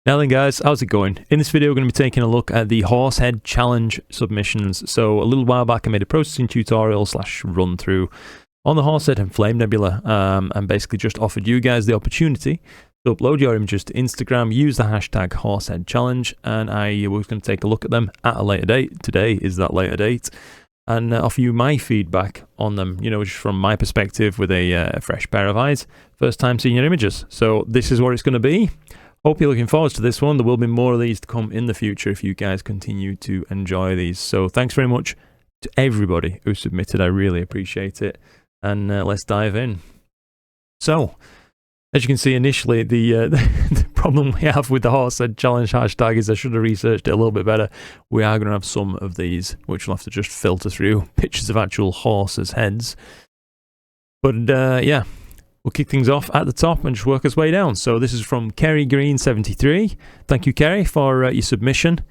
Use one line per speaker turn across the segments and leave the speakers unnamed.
Now then guys, how's it going? In this video we're going to be taking a look at the Horsehead challenge submissions. So a little while back I made a processing tutorial / run through on the Horsehead and Flame Nebula, and basically just offered you guys the opportunity to upload your images to Instagram, use the hashtag Horsehead challenge, and I was going to take a look at them at a later date. Today is that later date, and offer you my feedback on them, you know, just from my perspective with a fresh pair of eyes, first time seeing your images. So this is what it's going to be. Hope you're looking forward to this one. There will be more of these to come in the future if you guys continue to enjoy these. So thanks very much to everybody who submitted. I really appreciate it. And let's dive in. So, as you can see initially, the problem we have with the Horsehead challenge hashtag is I should have researched it a little bit better. We are going to have some of these, which we'll have to just filter through pictures of actual horses' heads. But yeah. We'll kick things off at the top and just work our way down. So this is from Kerry Green 73. Thank you, Kerry, for your submission.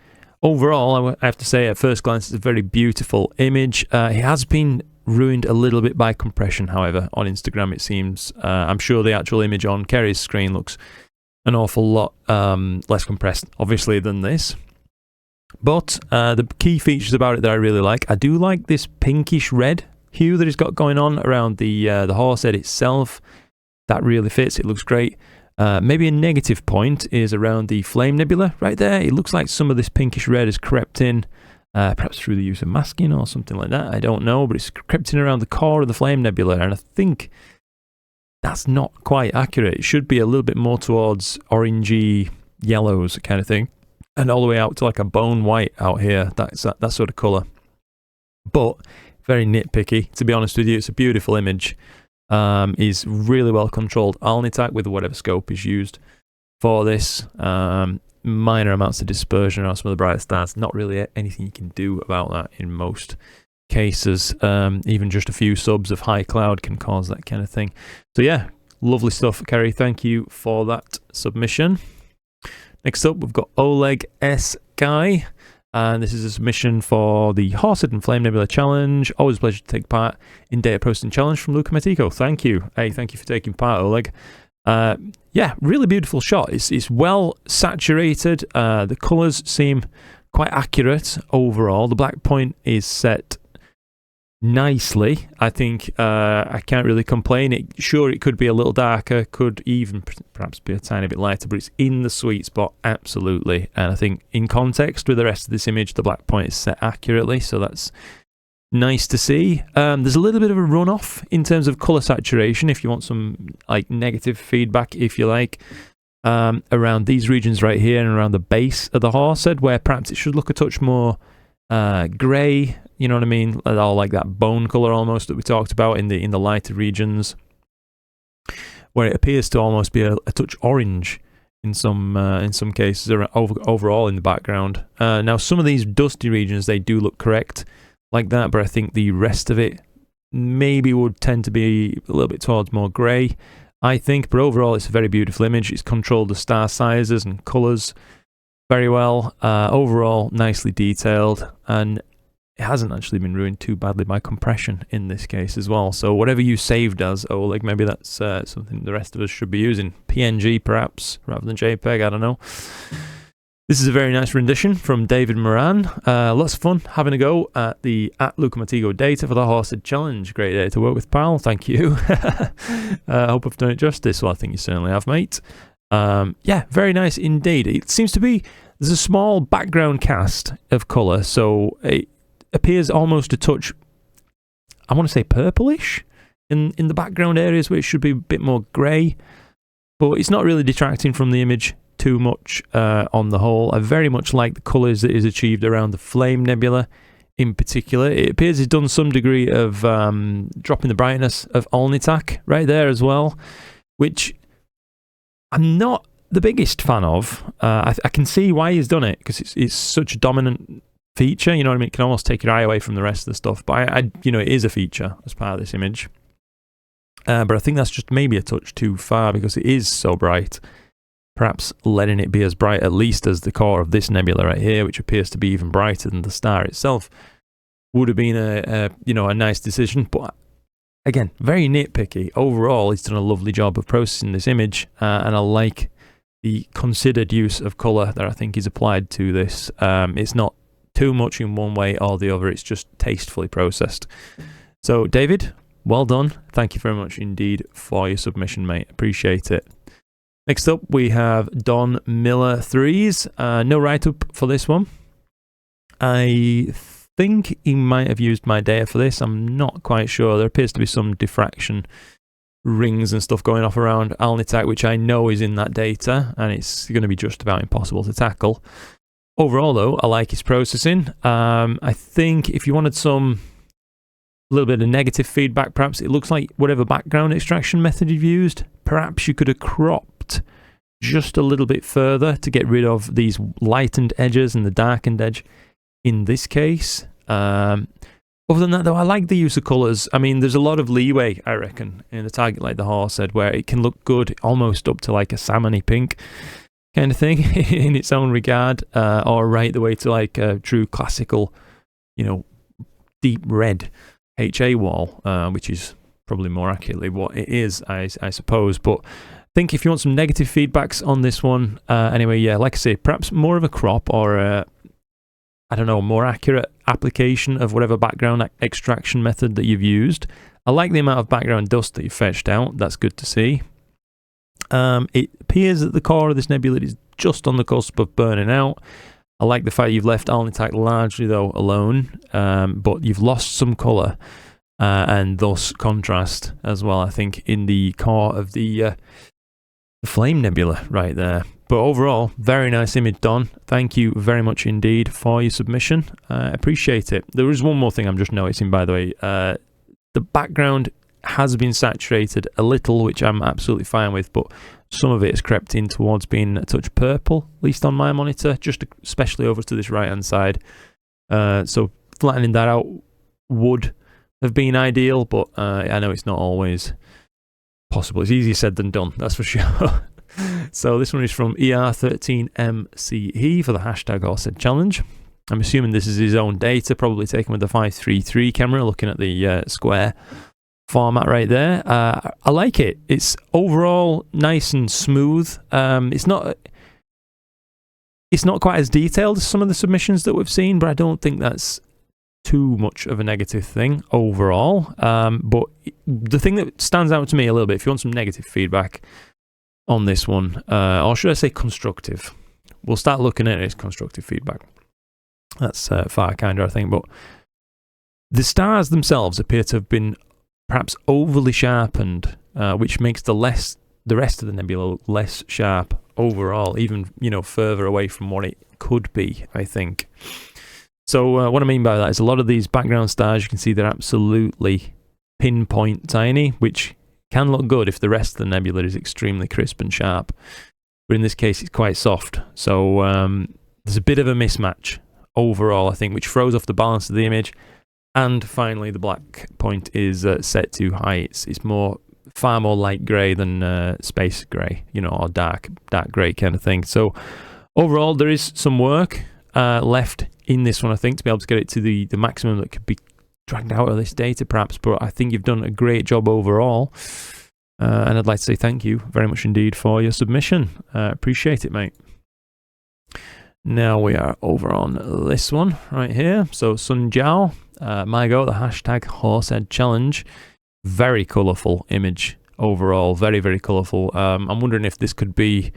Overall, I have to say at first glance, it's a very beautiful image. It has been ruined a little bit by compression, however, on Instagram it seems. I'm sure the actual image on Kerry's screen looks an awful lot less compressed, obviously, than this. But the key features about it that I really like, I do like this pinkish red hue that it's got going on around the Horsehead itself. That really fits. It looks great. Maybe a negative point is around the Flame Nebula right there. It looks like some of this pinkish red has crept in, perhaps through the use of masking or something like that. I don't know, but it's crept in around the core of the Flame Nebula, and I think that's not quite accurate. It should be a little bit more towards orangey yellows kind of thing, and all the way out to like a bone white out here. That's that sort of colour. But very nitpicky, to be honest with you. It's a beautiful image. Is really well controlled Alnitak with whatever scope is used for this. Minor amounts of dispersion around some of the bright stars. Not really anything you can do about that in most cases. Even just a few subs of high cloud can cause that kind of thing. So yeah, lovely stuff, Kerry. Thank you for that submission. Next up, we've got Oleg S. Guy. And this is a submission for the Horsehead and Flame Nebula Challenge. Always a pleasure to take part in Data Processing Challenge from Luca Matico. Thank you. Hey, thank you for taking part, Oleg. Yeah, really beautiful shot. It's well saturated. The colours seem quite accurate overall. The black point is set nicely. I think I can't really complain. Sure, it could be a little darker, could even perhaps be a tiny bit lighter, but it's in the sweet spot, absolutely. And I think in context with the rest of this image, the black point is set accurately, so that's nice to see. There's a little bit of a runoff in terms of color saturation, if you want some like negative feedback, if you like, around these regions right here and around the base of the Horsehead, where perhaps it should look a touch more grey, you know what I mean, all like that bone color almost that we talked about in the lighter regions, where it appears to almost be a touch orange in some cases overall in the background. Now some of these dusty regions, they do look correct like that, but I think the rest of it maybe would tend to be a little bit towards more grey, I think. But overall it's a very beautiful image. It's controlled the star sizes and colours very well. Overall nicely detailed, and it hasn't actually been ruined too badly by compression in this case as well. So whatever you saved as, Oleg, maybe that's something the rest of us should be using. PNG perhaps, rather than JPEG, I don't know. This is a very nice rendition from David Moran. Lots of fun having a go at Luca Matigo data for the Horsehead challenge. Great day to work with, pal. Thank you. I hope I've done it justice. Well, I think you certainly have, mate. Yeah, very nice indeed. It seems to be, there's a small background cast of colour, so it appears almost a touch, I want to say purplish in the background areas where it should be a bit more grey, but it's not really detracting from the image too much on the whole. I very much like the colours that is achieved around the Flame Nebula in particular. It appears it's done some degree of dropping the brightness of Alnitak right there as well, which I'm not the biggest fan of. I can see why he's done it, because it's such a dominant feature, you know what I mean? It can almost take your eye away from the rest of the stuff, but you know, it is a feature as part of this image. But I think that's just maybe a touch too far, because it is so bright. Perhaps letting it be as bright at least as the core of this nebula right here, which appears to be even brighter than the star itself, would have been a nice decision. But again, very nitpicky. Overall, he's done a lovely job of processing this image, and I like the considered use of colour that I think is applied to this. It's not too much in one way or the other, it's just tastefully processed. So David, well done. Thank you very much indeed for your submission, mate. Appreciate it. Next up, we have Don Miller 3s. No write-up for this one. I think he might have used my data for this. I'm not quite sure. There appears to be some diffraction rings and stuff going off around Alnitak, which I know is in that data, and it's going to be just about impossible to tackle. Overall, though, I like his processing. I think if you wanted a little bit of negative feedback, perhaps it looks like whatever background extraction method you've used, perhaps you could have cropped just a little bit further to get rid of these lightened edges and the darkened edge in this case. Other than that, though, I like the use of colours. I mean, there's a lot of leeway, I reckon, in a target like the Horsehead, where it can look good almost up to like a salmony pink kind of thing in its own regard, or right the way to like a true classical, deep red HA wall, which is probably more accurately what it is, I suppose. But I think if you want some negative feedbacks on this one, anyway, yeah, like I say, perhaps more of a crop or I don't know, more accurate application of whatever background extraction method that you've used. I like the amount of background dust that you fetched out. That's good to see. It appears that the core of this nebula is just on the cusp of burning out. I like the fact you've left Alnitak largely, though, alone, but you've lost some colour and thus contrast as well, I think, in the core of the Flame Nebula right there. But overall, very nice image, Don. Thank you very much indeed for your submission. I appreciate it. There is one more thing I'm just noticing, by the way. The background has been saturated a little, which I'm absolutely fine with, but some of it has crept in towards being a touch purple, at least on my monitor, just especially over to this right-hand side. So flattening that out would have been ideal, but I know it's not always possible. It's easier said than done, that's for sure. So this one is from ER13MCE for the hashtag Horsehead Challenge. I'm assuming this is his own data, probably taken with the 533 camera, looking at the square format right there. I like it. It's overall nice and smooth. It's not quite as detailed as some of the submissions that we've seen, but I don't think that's too much of a negative thing overall. But the thing that stands out to me a little bit, if you want some negative feedback on this one, or should I say constructive, we'll start looking at it as constructive feedback. That's far kinder, I think. But the stars themselves appear to have been perhaps overly sharpened, which makes the rest of the nebula look less sharp overall, even further away from what it could be, I think. So what I mean by that is a lot of these background stars, you can see they're absolutely pinpoint tiny, which can look good if the rest of the nebula is extremely crisp and sharp. But in this case, it's quite soft. So there's a bit of a mismatch overall, I think, which throws off the balance of the image. And finally, the black point is set too high. It's far more light grey than space grey, or dark grey kind of thing. So overall, there is some work left in this one, I think, to be able to get it to the maximum that could be dragged out of this data, perhaps. But I think you've done a great job overall. And I'd like to say thank you very much indeed for your submission. Appreciate it, mate. Now we are over on this one right here. So Sun Jiao, my go, the hashtag Horsehead Challenge. Very colourful image overall, very, very colourful. I'm wondering if this could be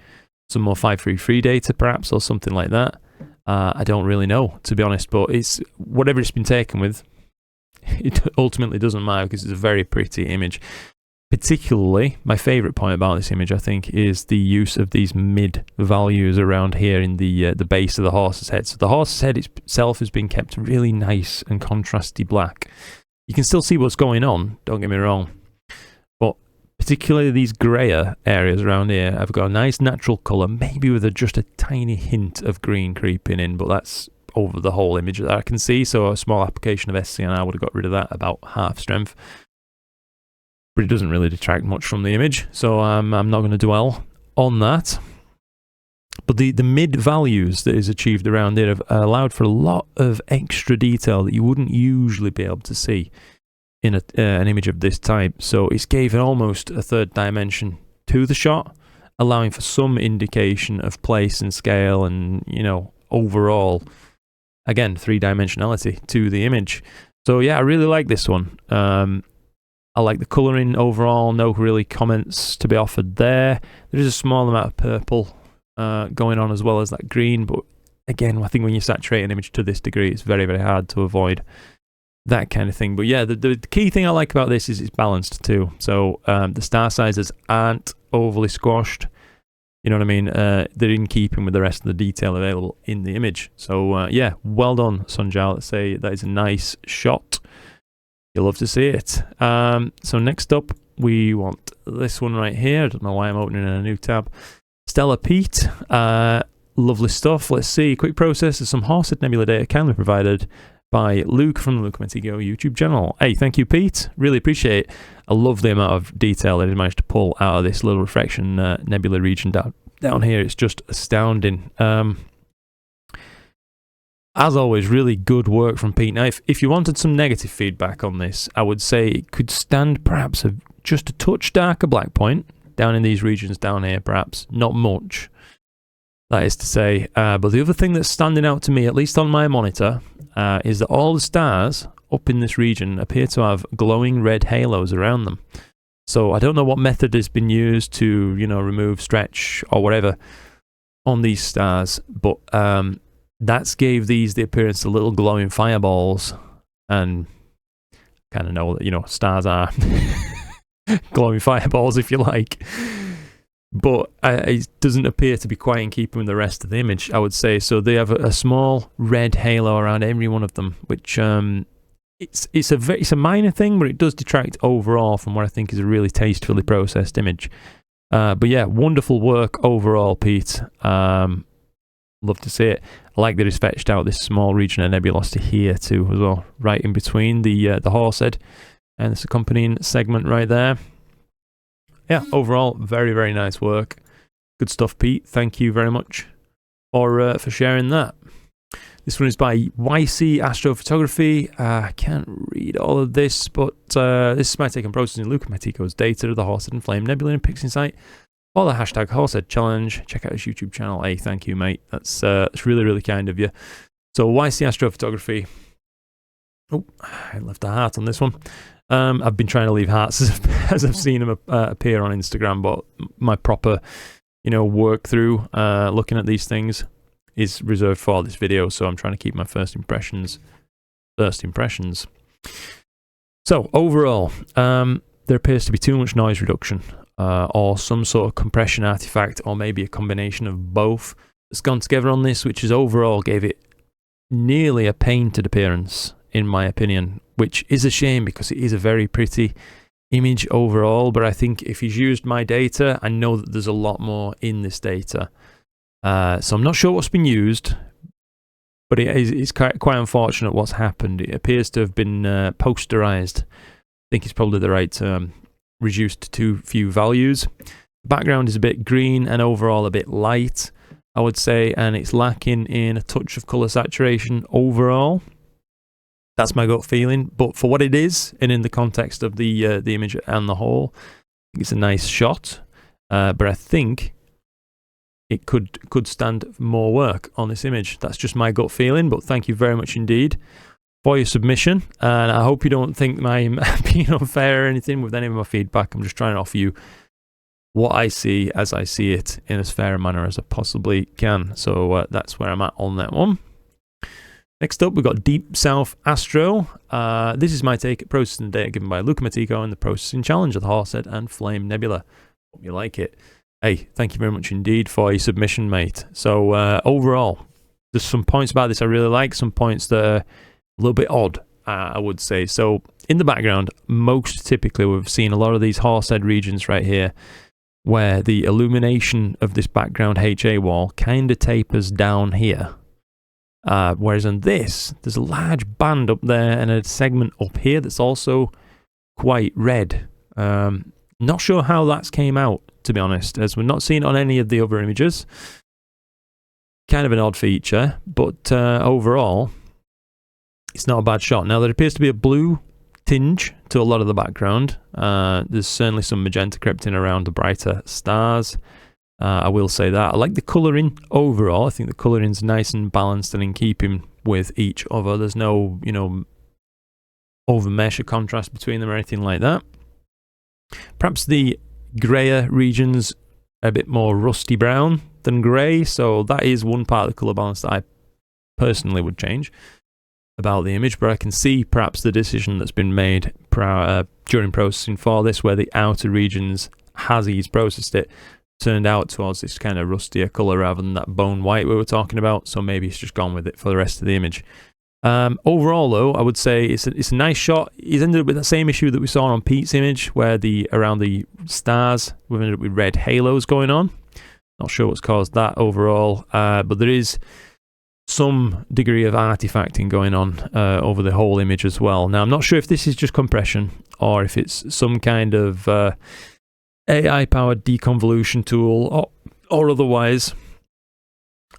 some more 533 data perhaps, or something like that. I don't really know, to be honest, but it's whatever it's been taken with, it ultimately doesn't matter because it's a very pretty image. Particularly, my favourite point about this image, I think, is the use of these mid values around here in the base of the horse's head. So the horse's head itself has been kept really nice and contrasty black. You can still see what's going on, don't get me wrong, but particularly these greyer areas around here have got a nice natural colour, maybe with just a tiny hint of green creeping in, but that's over the whole image that I can see. So a small application of SCNR would have got rid of that about half strength. But it doesn't really detract much from the image, so I'm not going to dwell on that. But the mid values that is achieved around here have allowed for a lot of extra detail that you wouldn't usually be able to see in an image of this type. So it's gave almost a third dimension to the shot, allowing for some indication of place and scale and, you know, overall, again, three-dimensionality to the image. So yeah, I really like this one. I like the colouring overall, no really comments to be offered there. There is a small amount of purple going on as well as that green, but again, I think when you saturate an image to this degree, it's very, very hard to avoid that kind of thing. But yeah, the key thing I like about this is it's balanced too. So the star sizes aren't overly squashed. You know what I mean? They're in keeping with the rest of the detail available in the image. So yeah, well done, Sunjao. Let's say that is a nice shot. You'll love to see it. So next up, we want this one right here. I don't know why I'm opening a new tab. Stellar Pete. Lovely stuff. Let's see. Quick process of some Horsehead Nebula data kindly provided by Luke from the Luke Metigo YouTube channel. Hey, thank you, Pete. Really appreciate it. I love the amount of detail that he managed to pull out of this little refraction nebula region down here. It's just astounding. As always, really good work from Pete. Now, if you wanted some negative feedback on this, I would say it could stand perhaps just a touch darker black point down in these regions down here, perhaps. Not much, that is to say. But the other thing that's standing out to me, at least on my monitor, is that all the stars up in this region appear to have glowing red halos around them. So I don't know what method has been used to, you know, remove stretch or whatever on these stars, but that's gave these the appearance of little glowing fireballs, and kind of know that, you know, stars are glowing fireballs, if you like. But it doesn't appear to be quite in keeping with the rest of the image, I would say. So they have a small red halo around every one of them, which it's a minor thing, but it does detract overall from what I think is a really tastefully processed image. But yeah, wonderful work overall, Pete. Love to see it. I like that it's fetched out this small region of nebulosity here too, as well, right in between the Horsehead and this accompanying segment right there. Yeah, overall, very, very nice work. Good stuff, Pete. Thank you very much for sharing that. This one is by YC Astrophotography. I can't read all of this, but this is my take on processing Luca Metico's data of the Horsehead and Flame Nebula in pixinsight or the hashtag Horsehead Challenge. Check out his YouTube channel. Hey, thank you, mate. That's really, really kind of you. So YC Astrophotography. Oh, I left a heart on this one. I've been trying to leave hearts as I've seen them appear on Instagram, but my proper, you know, work through looking at these things is reserved for this video, so I'm trying to keep my first impressions. So overall, there appears to be too much noise reduction or some sort of compression artifact, or maybe a combination of both that's gone together on this, which is overall gave it nearly a painted appearance, in my opinion, which is a shame because it is a very pretty image overall. But I think if he's used my data, I know that there's a lot more in this data. So I'm not sure what's been used, but it's quite unfortunate what's happened. It appears to have been posterized. I think it's probably the right term. Reduced to too few values. The background is a bit green and overall a bit light, I would say, and it's lacking in a touch of color saturation overall. That's my gut feeling, but for what it is, and in the context of the image and the whole, it's a nice shot. But I think it could stand more work on this image. That's just my gut feeling. But thank you very much indeed for your submission, and I hope you don't think I'm being unfair or anything with any of my feedback. I'm just trying to offer you what I see as I see it in as fair a manner as I possibly can. So that's where I'm at on that one. Next up, we've got Deep South Astro. This is my take at processing the data given by Luca Metico and the processing challenge of the Horsehead and Flame Nebula. Hope you like it. Hey, thank you very much indeed for your submission, mate. So overall, there's some points about this I really like, some points that are a little bit odd, I would say. So in the background, most typically we've seen a lot of these Horsehead regions right here where the illumination of this background HA wall kind of tapers down here. Whereas on this, there's a large band up there and a segment up here that's also quite red. Not sure how that's came out, to be honest, as we're not seeing it on any of the other images. Kind of an odd feature, but overall, it's not a bad shot. Now, there appears to be a blue tinge to a lot of the background. There's certainly some magenta crept in around the brighter stars. I will say that. I like the colouring overall. I think the colouring's nice and balanced and in keeping with each other. There's no, you know, overmesh or contrast between them or anything like that. Perhaps the greyer regions are a bit more rusty brown than grey, so that is one part of the colour balance that I personally would change about the image, but I can see perhaps the decision that's been made during processing for this, where the outer regions, as he's processed it, turned out towards this kind of rustier colour rather than that bone white we were talking about, so maybe he's just gone with it for the rest of the image. Overall though, I would say it's a nice shot. He's ended up with that same issue that we saw on Pete's image, where around the stars we've ended up with red halos going on. Not sure what's caused that overall, but there is some degree of artifacting going on over the whole image as well. Now I'm not sure if this is just compression or if it's some kind of AI powered deconvolution tool or otherwise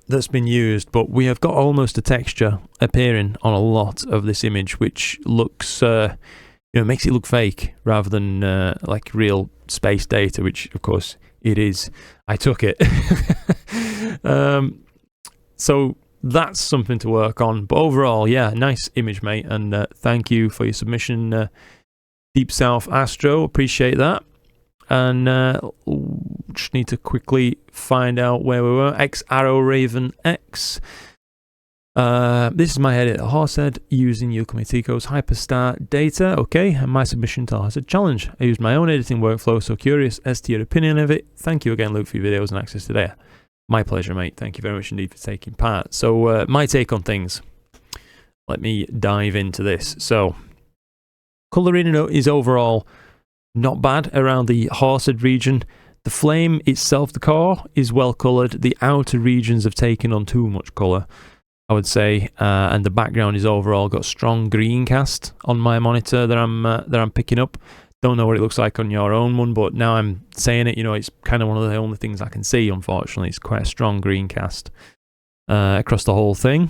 that's been used, but we have got almost a texture appearing on a lot of this image, which looks, makes it look fake rather than like real space data, which of course it is. I took it. So that's something to work on, but overall, yeah, nice image, mate, and thank you for your submission, Deep South Astro, appreciate that. And just need to quickly find out where we were. X Arrow Raven X. This is my edit at Horsehead using Yukomitico's Hyperstar data. Okay, and my submission to Horsehead challenge. I used my own editing workflow, so curious as to your opinion of it. Thank you again, Luke, for your videos and access to data. My pleasure, mate. Thank you very much indeed for taking part. So, my take on things. Let me dive into this. So, colouring is overall not bad around the Horsehead region. The flame itself, the core, is well coloured. The outer regions have taken on too much colour, I would say, and the background is overall got strong green cast on my monitor that I'm picking up. Don't know what it looks like on your own one, but now I'm saying it, you know, it's kind of one of the only things I can see, unfortunately. It's quite a strong green cast across the whole thing.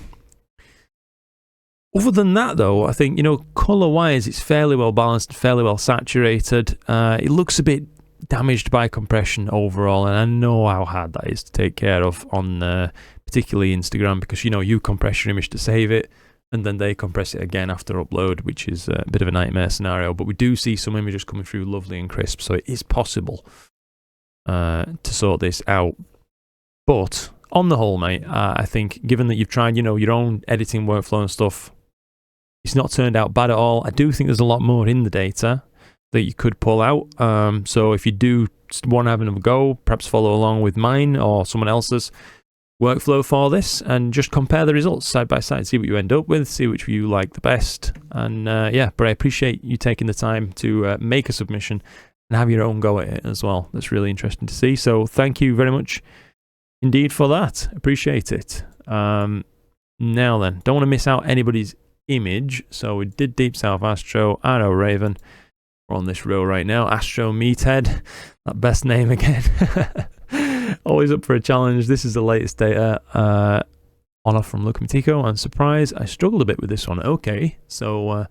Other than that, though, I think, you know, colour-wise, it's fairly well balanced, fairly well saturated. It looks a bit damaged by compression overall, and I know how hard that is to take care of on particularly Instagram, because, you know, you compress your image to save it, and then they compress it again after upload, which is a bit of a nightmare scenario. But we do see some images coming through lovely and crisp, so it is possible to sort this out. But on the whole, mate, I think given that you've tried, you know, your own editing workflow and stuff, it's not turned out bad at all. I do think there's a lot more in the data that you could pull out. So if you do want to have a go, perhaps follow along with mine or someone else's workflow for this and just compare the results side by side, see what you end up with, see which you like the best. And yeah, but I appreciate you taking the time to make a submission and have your own go at it as well. That's really interesting to see. So thank you very much indeed for that. Appreciate it. Now then, don't want to miss out anybody's image. So we did Deep South Astro, Arrow Raven. We're on this row right now. Astro Meathead, that best name again. Always up for a challenge. This is the latest data on off from Yukomitico. And surprise, I struggled a bit with this one. Okay, so I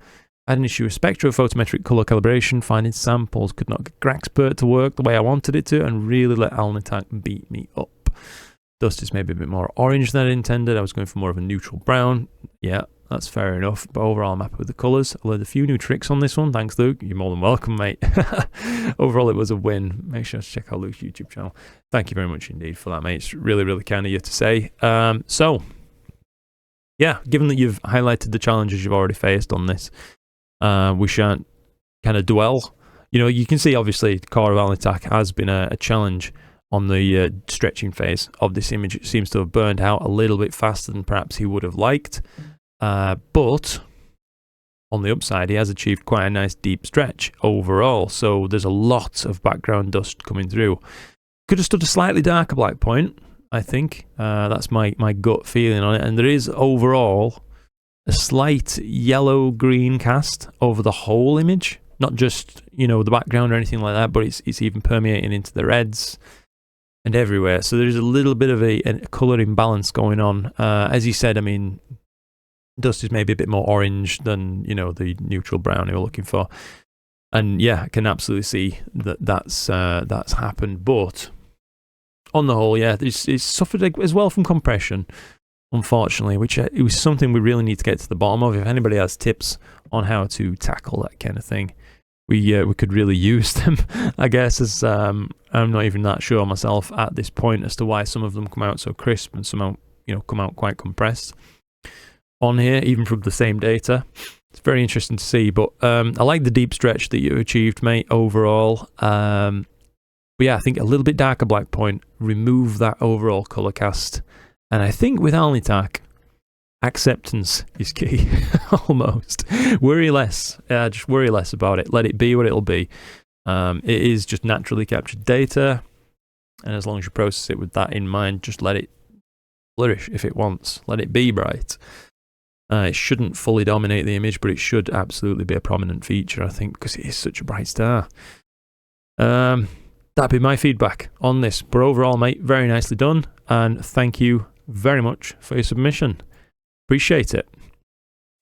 had an issue with spectrophotometric color calibration, finding samples, could not get GradientXTerminator to work the way I wanted it to, and really let Alnitak beat me up. Dust is maybe a bit more orange than I intended. I was going for more of a neutral brown. Yeah, that's fair enough, but overall I'm happy with the colours. I learned a few new tricks on this one. Thanks, Luke. You're more than welcome, mate. Overall, it was a win. Make sure to check out Luke's YouTube channel. Thank you very much indeed for that, mate. It's really, really kind of you to say. So, yeah, given that you've highlighted the challenges you've already faced on this, we shan't kind of dwell. You know, you can see, obviously, Core of Alnitak has been a challenge on the stretching phase of this image. It seems to have burned out a little bit faster than perhaps he would have liked. But on the upside, he has achieved quite a nice deep stretch overall. So there's a lot of background dust coming through. Could have stood a slightly darker black point, I think. That's my gut feeling on it. And there is overall a slight yellow-green cast over the whole image. Not just, you know, the background or anything like that, but it's even permeating into the reds and everywhere. So there's a little bit of a colour imbalance going on. As you said, I mean, dust is maybe a bit more orange than, you know, the neutral brown you're looking for. And yeah, I can absolutely see that that's happened. But on the whole, yeah, it's suffered as well from compression, unfortunately, which it was something we really need to get to the bottom of. If anybody has tips on how to tackle that kind of thing, we could really use them, I guess, as I'm not even that sure myself at this point as to why some of them come out so crisp and some out, come out quite compressed on here, even from the same data. It's very interesting to see, but I like the deep stretch that you achieved, mate, overall. But yeah, I think a little bit darker black point, remove that overall color cast, and I think with Alnitak, acceptance is key. Almost worry less, just worry less about it, let it be what it'll be. It is just naturally captured data, and as long as you process it with that in mind, just let it flourish if it wants, let it be bright. It shouldn't fully dominate the image, but it should absolutely be a prominent feature, I think, because it is such a bright star. That'd be my feedback on this, but overall, mate, very nicely done, and thank you very much for your submission. Appreciate it.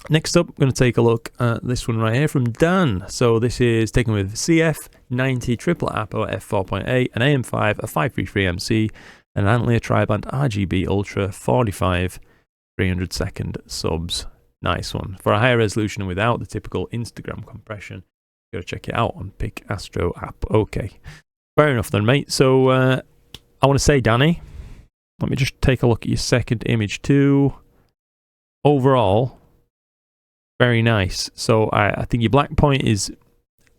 Next up, I'm going to take a look at this one right here from Dan. So this is taken with CF90 triplet Apo f4.8, an AM5, a 533 MC, and an Antlia Triband RGB Ultra 45 300-second subs. Nice one. For a higher resolution and without the typical Instagram compression, go check it out on Pick Astro app. Okay. Fair enough then, mate. So I want to say, Danny, let me just take a look at your second image too. Overall, very nice. So I think your black point is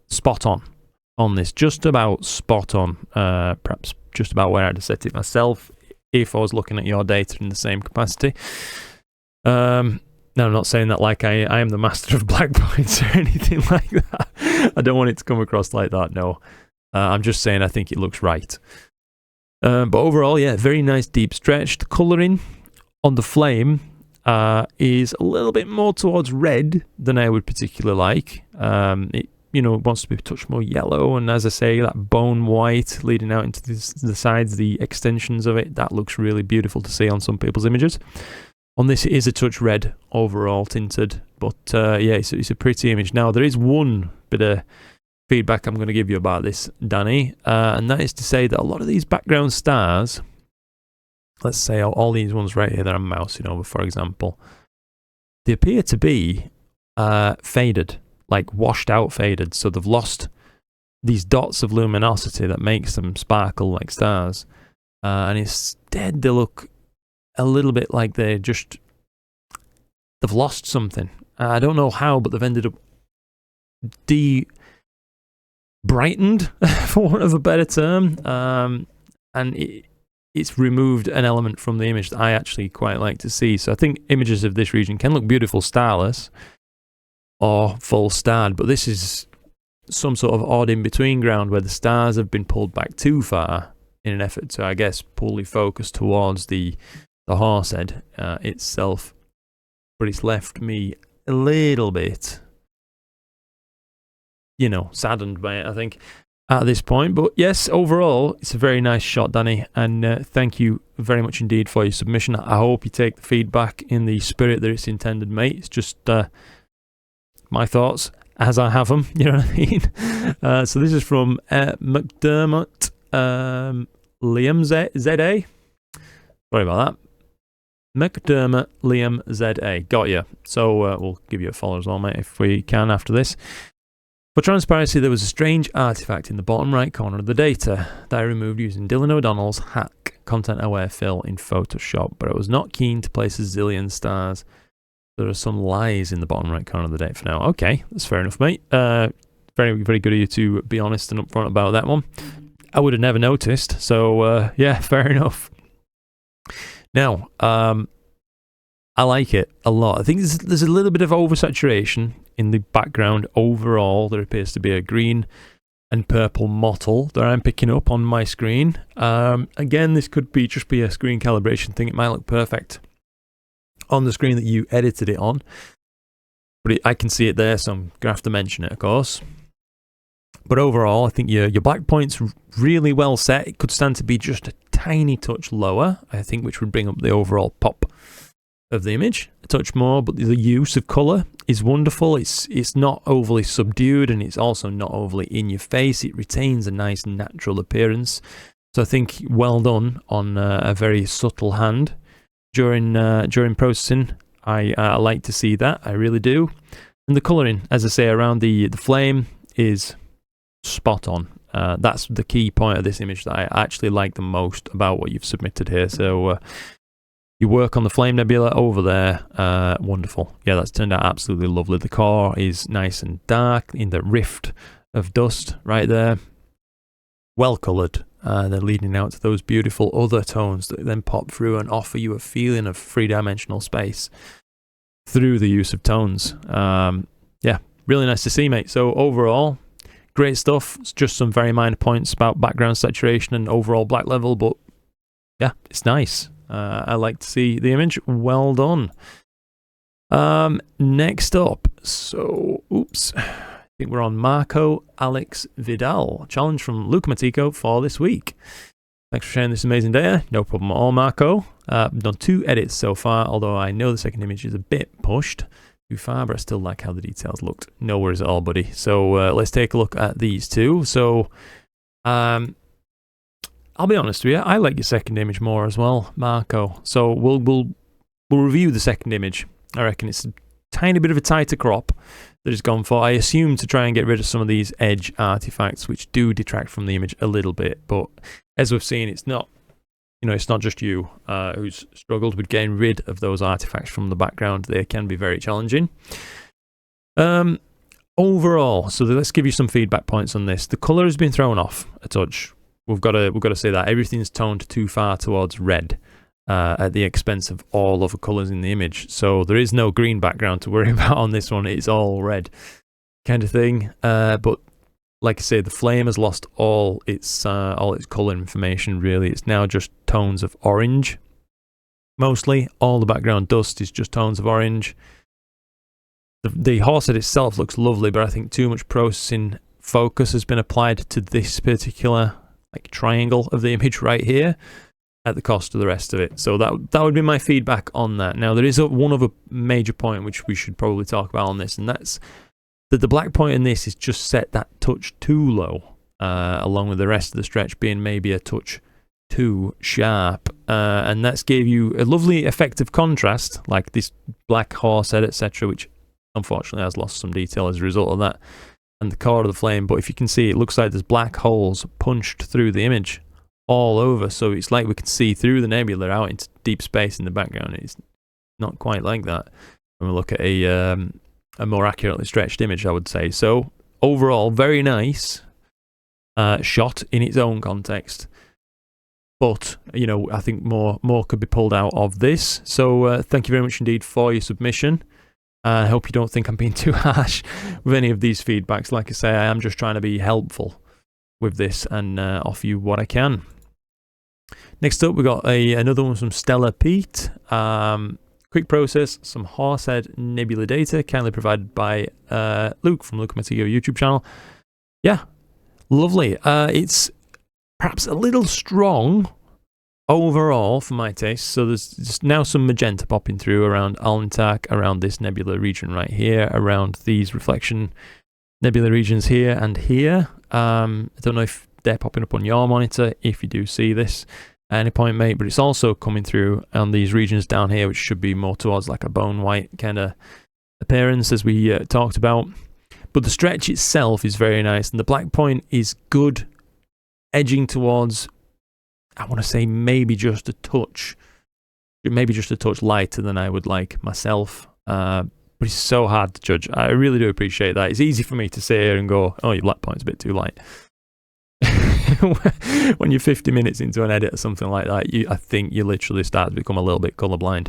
spot on this. Just about spot on. Perhaps just about where I'd have set it myself if I was looking at your data in the same capacity. No, I'm not saying that like I am the master of black points or anything like that. I don't want it to come across like that, no. I'm just saying I think it looks right. But overall, yeah, very nice deep stretch. The colouring on the flame is a little bit more towards red than I would particularly like. It wants to be a touch more yellow, and as I say, that bone white leading out into the sides, the extensions of it, that looks really beautiful to see on some people's images. On this, it is a touch red overall tinted, but yeah, it's a pretty image. Now, there is one bit of feedback I'm going to give you about this, Danny, and that is to say that a lot of these background stars, let's say all these ones right here that I'm mousing over, for example, they appear to be faded, like washed out faded, so they've lost these dots of luminosity that makes them sparkle like stars, and instead they look a little bit like they've lost something. I don't know how, but they've ended up brightened, for want of a better term, and it's removed an element from the image that I actually quite like to see. So I think images of this region can look beautiful starless or full starred, but this is some sort of odd in-between ground where the stars have been pulled back too far in an effort to, I guess, pull the focus towards the Horsehead itself. But it's left me a little bit, saddened by it, I think, at this point. But yes, overall, it's a very nice shot, Danny, and thank you very much indeed for your submission. I hope you take the feedback in the spirit that it's intended, mate. It's just my thoughts as I have them, you know what I mean? So this is from McDermott Liam ZA. Sorry about that. McDermott Liam ZA. Got you. So we'll give you a follow as well, mate, if we can after this. For transparency, there was a strange artifact in the bottom right corner of the data that I removed using Dylan O'Donnell's hack content-aware fill in Photoshop, but I was not keen to place a zillion stars. There are some lies in the bottom right corner of the data for now. Okay, that's fair enough, mate. Very, very good of you to be honest and upfront about that one. I would have never noticed, so yeah, fair enough. Now, I like it a lot. I think there's a little bit of oversaturation in the background overall. There appears to be a green and purple mottle that I'm picking up on my screen. Again, this could just be a screen calibration thing. It might look perfect on the screen that you edited it on, but I can see it there, so I'm going to have to mention it, of course. But overall, I think your black point's really well set. It could stand to be just a tiny touch lower, I think, which would bring up the overall pop of the image a touch more, but the use of colour is wonderful. It's not overly subdued, and it's also not overly in your face. It retains a nice natural appearance. So I think well done on a very subtle hand during processing. I like to see that, I really do. And the colouring, as I say, around the flame is spot on. That's the key point of this image that I actually like the most about what you've submitted here. So you work on the Flame Nebula over there, wonderful. Yeah, that's turned out absolutely lovely. The core is nice and dark in the rift of dust right there. Well coloured. They're leading out to those beautiful other tones that then pop through and offer you a feeling of three-dimensional space through the use of tones. Yeah, really nice to see, mate. So overall, great stuff. It's just some very minor points about background saturation and overall black level, but yeah, it's nice. I like to see the image. Well done. Next up, so, oops. I think we're on Marco Alex Vidal. Challenge from Luca Matico for this week. Thanks for sharing this amazing data. No problem at all, Marco. I've done 2 edits so far, although I know the second image is a bit pushed too far, but I still like how the details looked. No worries at all, buddy. So let's take a look at these two. So I'll be honest with you, I like your second image more as well, Marco. So we'll review the second image. I reckon it's a tiny bit of a tighter crop that is gone for. I assume to try and get rid of some of these edge artifacts, which do detract from the image a little bit. But as we've seen, it's not, you know, it's not just you who's struggled with getting rid of those artifacts from the background. They can be very challenging. Overall, so let's give you some feedback points on this. The color has been thrown off a touch. We've got to say that everything's toned too far towards red at the expense of all other colors in the image. So there is no green background to worry about on this one. It's all red kind of thing. But like I say, the flame has lost all its color information. Really, it's now just tones of orange. Mostly, all the background dust is just tones of orange. The Horsehead itself looks lovely, but I think too much processing focus has been applied to this particular triangle of the image right here at the cost of the rest of it. So that would be my feedback on that. Now there is one other major point which we should probably talk about on this, and that's that the black point in this is just set that touch too low, along with the rest of the stretch being maybe a touch too sharp, and that's gave you a lovely effect of contrast, like this black Horsehead, etc., which unfortunately has lost some detail as a result of that, and the core of the flame. But if you can see, it looks like there's black holes punched through the image all over, so it's like we can see through the nebula out into deep space in the background. It's not quite like that when we look at a more accurately stretched image, I would say. So overall, very nice shot in its own context, but you know, I think more could be pulled out of this. So thank you very much indeed for your submission. I hope you don't think I'm being too harsh with any of these feedbacks. Like I say, I am just trying to be helpful with this and offer you what I can. Next up, we got another one from Stella Pete. Quick process, some Horsehead nebula data, kindly provided by Luke from Luke Matigo YouTube channel. Yeah, lovely. It's perhaps a little strong overall for my taste. So there's just now some magenta popping through around Alnitak, around this nebula region right here, around these reflection nebula regions here and here. I don't know if they're popping up on your monitor, if you do see this at any point, mate, but it's also coming through on these regions down here, which should be more towards like a bone white kind of appearance, as we talked about. But the stretch itself is very nice, and the black point is good, edging towards, I want to say maybe just a touch lighter than I would like myself. But it's so hard to judge. I really do appreciate that. It's easy for me to sit here and go, oh, your black point's a bit too light. When you're 50 minutes into an edit or something like that, I think you literally start to become a little bit colorblind.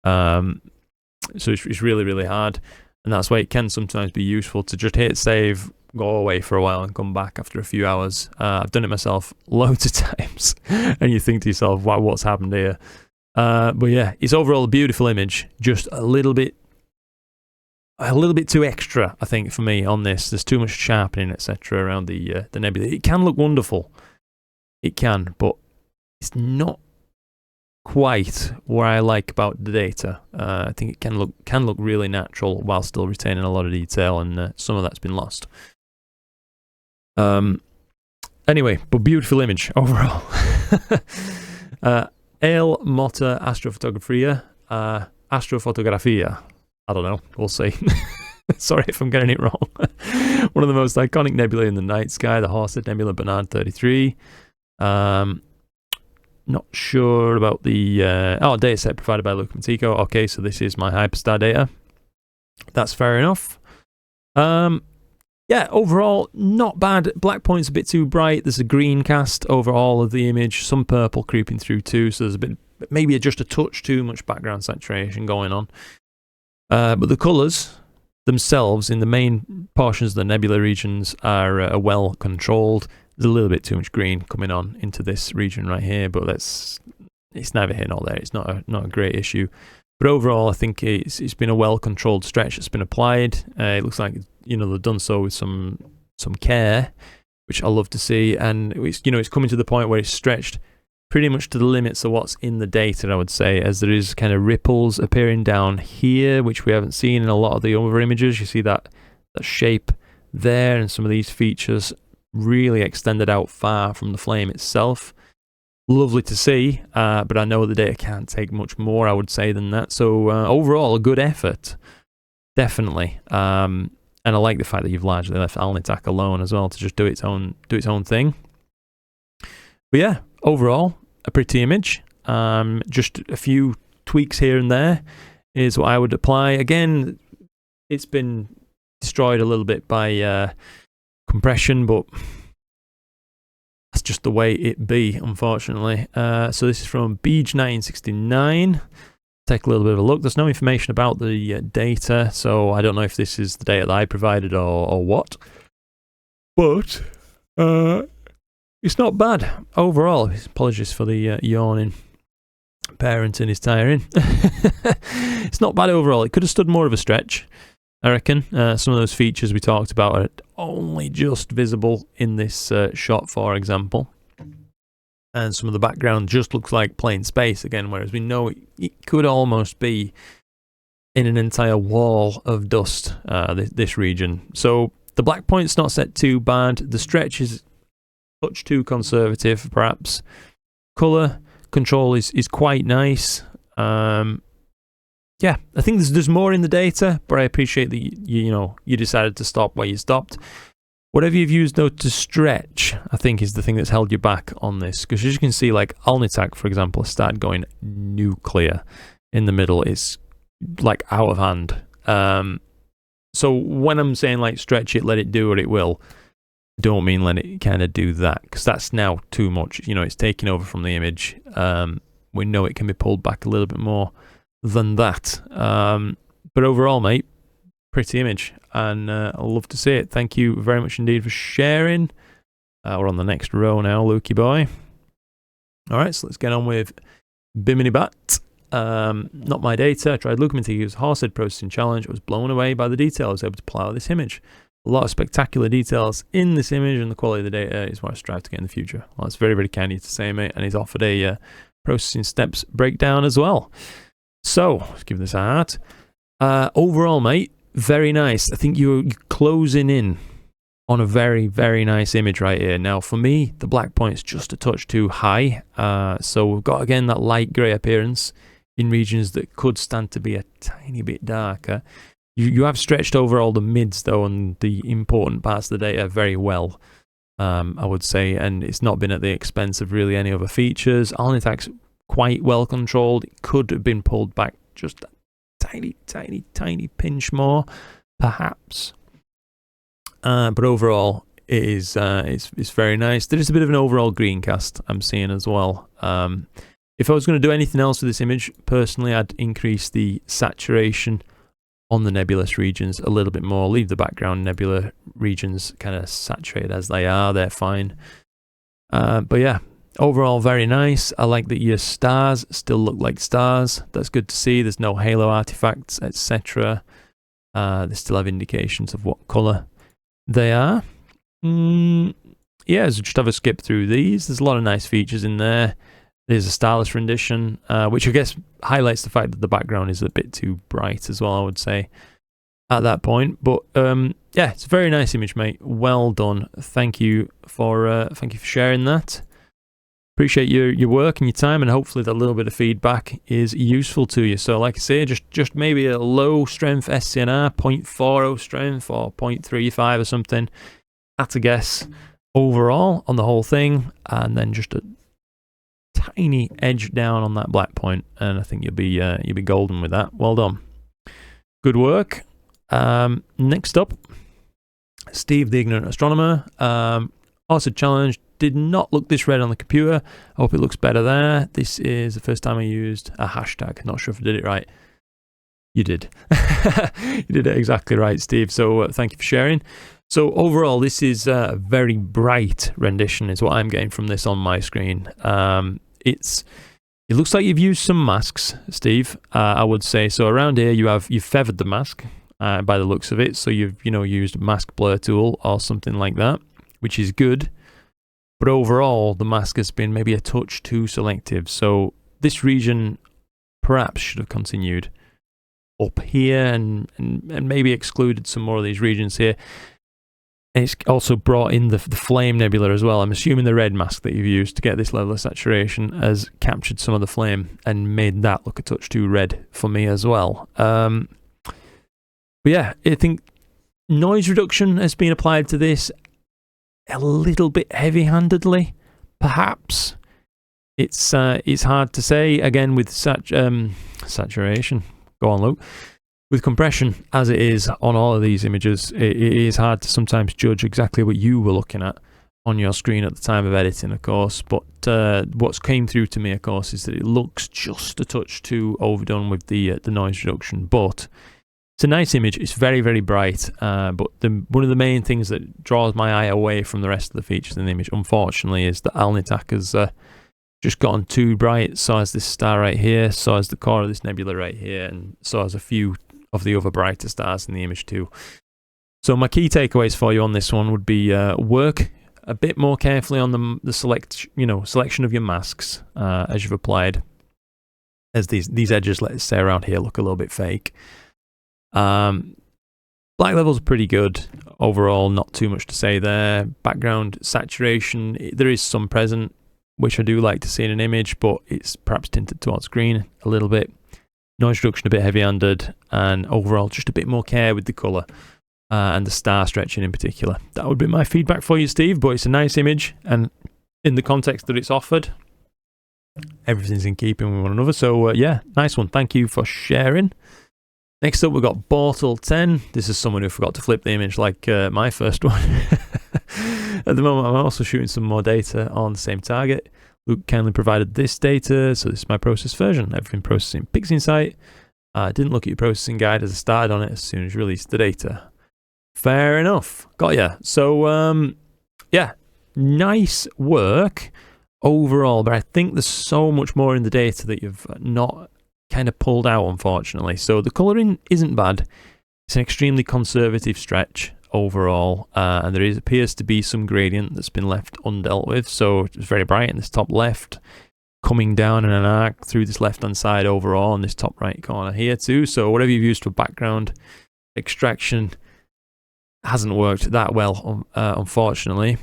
So it's really, really hard. And that's why it can sometimes be useful to just hit save, go away for a while and come back after a few hours. I've done it myself loads of times. And you think to yourself, wow, what's happened here? But yeah, it's overall a beautiful image, just a little bit too extra, I think, for me on this. There's too much sharpening, etc., around the nebula. It can look wonderful. It can, but it's not quite what I like about the data. I think it can look really natural while still retaining a lot of detail, and some of that's been lost. Anyway, but beautiful image overall. El Motta Astrophotography. Astrophotography. I don't know. We'll see. Sorry if I'm getting it wrong. One of the most iconic nebulae in the night sky, the Horsehead Nebula, Bernard 33. Not sure about the data set provided by Luca Matico. Okay, so this is my Hyperstar data. That's fair enough. Yeah, overall, not bad. Black point's a bit too bright. There's a green cast over all of the image. Some purple creeping through too, so there's a bit, maybe just a touch too much background saturation going on. But the colours themselves in the main portions of the nebula regions are well controlled. There's a little bit too much green coming on into this region right here, but it's neither here nor there. It's not a great issue. But overall, I think it's been a well-controlled stretch that's been applied. It looks like, you know, they've done so with some care, which I love to see. And it's, you know, it's coming to the point where it's stretched pretty much to the limits of what's in the data, I would say, as there is kind of ripples appearing down here, which we haven't seen in a lot of the other images. You see that shape there, and some of these features really extended out far from the flame itself. Lovely to see, but I know the data can't take much more, I would say, than that. So overall, a good effort, definitely. And I like the fact that you've largely left Alnitak alone as well to just do its own thing. But yeah, overall, a pretty image. Just a few tweaks here and there is what I would apply. Again, it's been destroyed a little bit by compression, but that's just the way it be, unfortunately. So this is from Beej 1969. Take a little bit of a look. There's no information about the data, so I don't know if this is the data that I provided or what. But it's not bad overall. Apologies for the yawning parent in his tiring. It's not bad overall. It could have stood more of a stretch, I reckon. Some of those features we talked about are only just visible in this shot, for example. And some of the background just looks like plain space again, whereas we know it could almost be in an entire wall of dust, this region. So the black point's not set too bad. The stretch is a touch too conservative, perhaps. Colour control is quite nice. Yeah, I think there's more in the data, but I appreciate that you decided to stop where you stopped. Whatever you've used though to stretch, I think is the thing that's held you back on this. Because as you can see, like Alnitak, for example, has started going nuclear in the middle. It's like out of hand. So when I'm saying like stretch it, let it do what it will, don't mean let it kind of do that, because that's now too much. You know, it's taking over from the image. We know it can be pulled back a little bit more than that. But overall, mate, pretty image, and I'll love to see it. Thank you very much indeed for sharing. We're on the next row now, Lukey boy. Alright, so let's get on with Bimini Bat. Not my data. I tried Luca Matico's Horsehead processing challenge. I was blown away by the detail I was able to pull out of this image. A lot of spectacular details in this image, and the quality of the data is what I strive to get in the future. Well, that's very, very kind of you to say, mate, and he's offered a processing steps breakdown as well. So, let's give this a heart. Overall, mate, very nice. I think you're closing in on a very, very nice image right here. Now, for me, the black point's just a touch too high. So we've got, again, that light grey appearance in regions that could stand to be a tiny bit darker. You have stretched over all the mids, though, and the important parts of the data very well, I would say. And it's not been at the expense of really any other features. Alnitak's quite well controlled. It could have been pulled back just a tiny pinch more, perhaps. But overall, it is it's very nice. There is a bit of an overall green cast I'm seeing as well. If I was going to do anything else with this image, personally, I'd increase the saturation on the nebulous regions a little bit more. Leave the background nebula regions kind of saturated as they are. They're fine. But yeah, overall, very nice. I like that your stars still look like stars. That's good to see. There's no halo artifacts, etc. They still have indications of what colour they are. Yeah, so just have a skip through these. There's a lot of nice features in there. There's a starless rendition, which I guess highlights the fact that the background is a bit too bright as well, I would say. at that point. But yeah, it's a very nice image, mate. Well done. Thank you for sharing that. Appreciate your work and your time, and hopefully that little bit of feedback is useful to you. So like I say, just maybe a low strength SCNR, 0.40 strength or 0.35 or something. That's a guess overall on the whole thing, and then just a tiny edge down on that black point, and I think you'll be golden with that. Well done. Good work. Next up, Steve the Ignorant Astronomer. Horsehead challenge. Did not look this red on the computer. I hope it looks better there. This is the first time I used a hashtag. Not sure if I did it right. You did. You did it exactly right, Steve. So thank you for sharing. So overall, this is a very bright rendition is what I'm getting from this on my screen. It looks like you've used some masks, Steve. I would say so. Around here, you've feathered the mask by the looks of it. So you've used a mask blur tool or something like that, which is good. But overall, the mask has been maybe a touch too selective. So this region perhaps should have continued up here and maybe excluded some more of these regions here. And it's also brought in the flame nebula as well. I'm assuming the red mask that you've used to get this level of saturation has captured some of the flame and made that look a touch too red for me as well. But yeah, I think noise reduction has been applied to this a little bit heavy-handedly, perhaps. It's hard to say. Again, with saturation. Go on, Luke. With compression, as it is on all of these images, it is hard to sometimes judge exactly what you were looking at on your screen at the time of editing, of course. But what's came through to me, of course, is that it looks just a touch too overdone with the noise reduction. But it's a nice image. It's very, very bright. But one of the main things that draws my eye away from the rest of the features in the image, unfortunately, is that Alnitak has just gotten too bright. So has this star right here. So has the core of this nebula right here. And so has a few of the other brighter stars in the image too. So my key takeaways for you on this one would be work a bit more carefully on the selection of your masks as you've applied, as these edges, let's say around here, look a little bit fake. Black levels are pretty good overall, not too much to say there. Background saturation, there is some present, which I do like to see in an image, but it's perhaps tinted towards green a little bit. Noise reduction a bit heavy-handed, and overall just a bit more care with the colour and the star stretching in particular. That would be my feedback for you, Steve, but it's a nice image, and in the context that it's offered, everything's in keeping with one another. So yeah, nice one. Thank you for sharing. Next up, we've got Bortle10. This is someone who forgot to flip the image like my first one. At the moment, I'm also shooting some more data on the same target. Luke kindly provided this data, so this is my process version. Everything processing pixinsight. I didn't look at your processing guide as I started on it as soon as you released the data. Fair enough. Got ya. So, yeah, nice work overall, but I think there's so much more in the data that you've not kind of pulled out, unfortunately. So the colouring isn't bad. It's an extremely conservative stretch overall, and there appears to be some gradient that's been left undealt with. So it's very bright in this top left, coming down in an arc through this left hand side overall, in this top right corner here too. So whatever you've used for background extraction hasn't worked that well, unfortunately.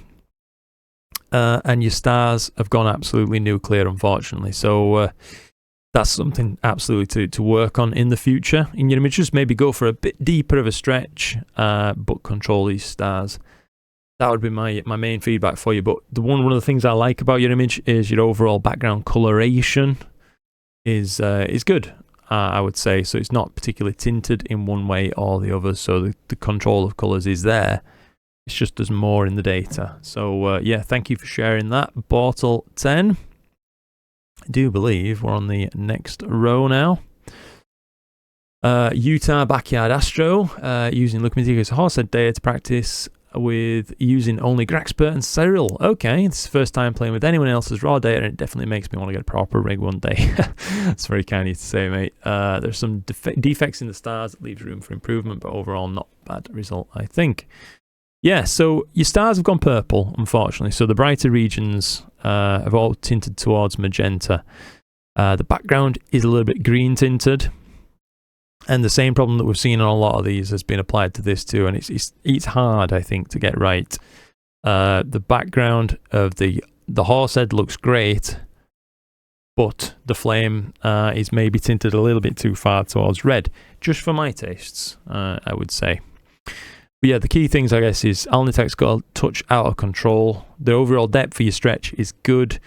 And your stars have gone absolutely nuclear, unfortunately. So that's something absolutely to work on in the future in your images. Maybe go for a bit deeper of a stretch, but control these stars. That would be my main feedback for you. But one of the things I like about your image is your overall background coloration is good, I would say. So it's not particularly tinted in one way or the other. So the control of colors is there. It's just there's more in the data. So yeah, thank you for sharing that, Bortle10. I do believe we're on the next row now. Utah Backyard Astro, using Lookamatico's Horsehead data to practice with using only Graxpert and Cyril. Okay, it's the first time playing with anyone else's raw data, and it definitely makes me want to get a proper rig one day. That's very kind of you to say, mate. There's some defects in the stars that leaves room for improvement, but overall not bad result, I think. Yeah, so your stars have gone purple, unfortunately. So the brighter regions have all tinted towards magenta. The background is a little bit green tinted. And the same problem that we've seen on a lot of these has been applied to this too, and it's hard, I think, to get right. The background of the Horsehead looks great, but the flame is maybe tinted a little bit too far towards red, just for my tastes, I would say. But yeah, the key things, I guess, is Alnitak's got a touch out of control. The overall depth for your stretch is good.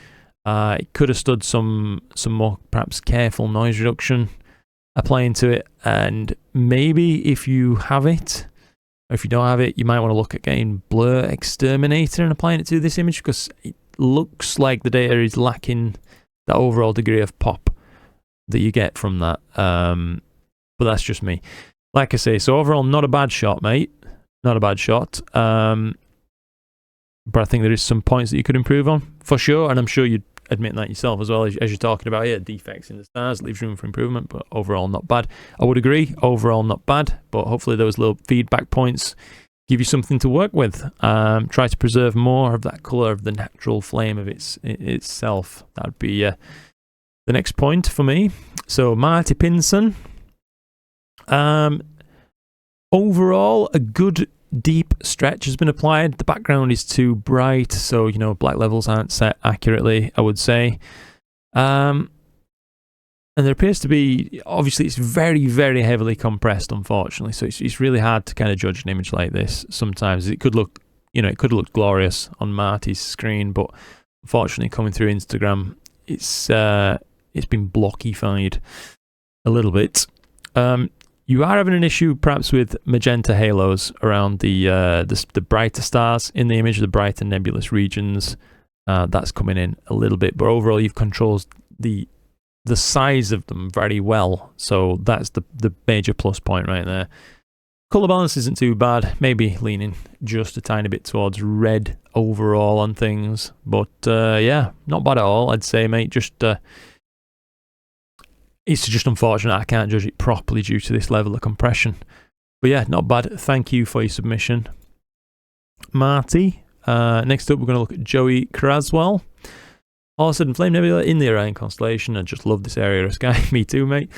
It could have stood some more, perhaps, careful noise reduction applying to it, and maybe if you have it, or if you don't have it, you might want to look at getting BlurXTerminator and applying it to this image, because it looks like the data is lacking that overall degree of pop that you get from that. But that's just me. Like I say, so overall, not a bad shot, mate. Not a bad shot. But I think there is some points that you could improve on, for sure, and I'm sure you'd admit that yourself as well, as you're talking about here. Defects in the stars leaves room for improvement, but overall not bad. I would agree, overall not bad, but hopefully those little feedback points give you something to work with. Try to preserve more of that colour of the natural flame of itself. That'd be the next point for me. So Marty Pinson. Overall, a good deep stretch has been applied. The background is too bright, so, you know, black levels aren't set accurately, I would say. And there appears to be, obviously, it's very, very heavily compressed, unfortunately. So it's really hard to kind of judge an image like this. Sometimes it could look, you know, it could look glorious on Marty's screen, but unfortunately, coming through Instagram, it's been blockified a little bit. You are having an issue perhaps with magenta halos around the brighter stars in the image, the brighter nebulous regions. That's coming in a little bit, but overall you've controlled the size of them very well. So that's the major plus point right there. Color balance isn't too bad, maybe leaning just a tiny bit towards red overall on things, but yeah, not bad at all, I'd say, mate. It's just unfortunate I can't judge it properly due to this level of compression. But yeah, not bad. Thank you for your submission, Marty. Next up, we're going to look at Joey Craswell. Horsehead and Flame Nebula in the Orion constellation. I just love this area of sky. Me too, mate.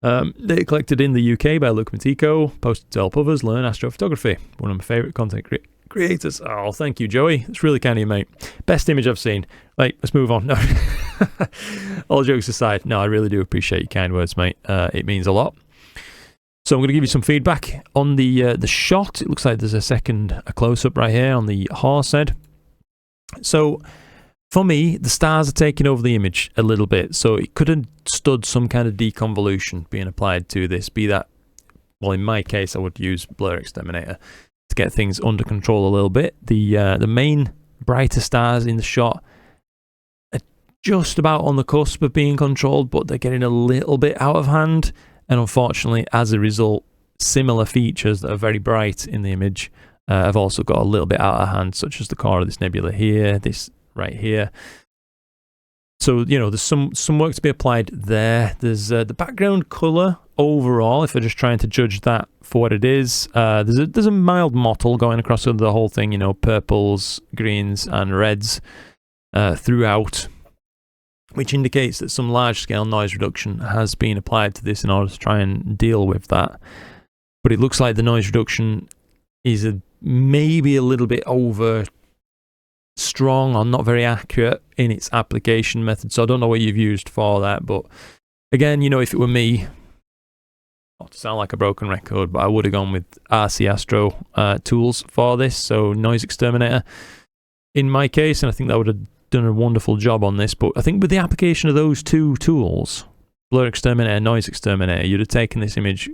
Data collected in the UK by Luke Matico. Posted to help others learn astrophotography. One of my favourite content creators. Oh, thank you, Joey. It's really kind of you, mate. Best image I've seen. Like, let's move on. No. All jokes aside, no, I really do appreciate your kind words, mate. It means a lot. So I'm going to give you some feedback on the shot. It looks like there's a close-up right here on the Horsehead. So for me, the stars are taking over the image a little bit. So it could have stood some kind of deconvolution being applied to this. Be that, well, in my case, I would use BlurXTerminator to get things under control a little bit. The main brighter stars in the shot are just about on the cusp of being controlled, but they're getting a little bit out of hand. And unfortunately, as a result, similar features that are very bright in the image have also got a little bit out of hand, such as the core of this nebula here, this right here. So, you know, there's some work to be applied there. There's the background color overall, if we're just trying to judge that for what it is. There's a mild mottle going across the whole thing, you know, purples, greens, and reds throughout, which indicates that some large-scale noise reduction has been applied to this in order to try and deal with that. But it looks like the noise reduction is maybe a little bit over strong or not very accurate in its application method. So I don't know what you've used for that, but again, you know, if it were me, not to sound like a broken record, but I would have gone with RC Astro tools for this, so NoiseXTerminator in my case, and I think that would have done a wonderful job on this. But I think with the application of those two tools, BlurXTerminator and NoiseXTerminator, you'd have taken this image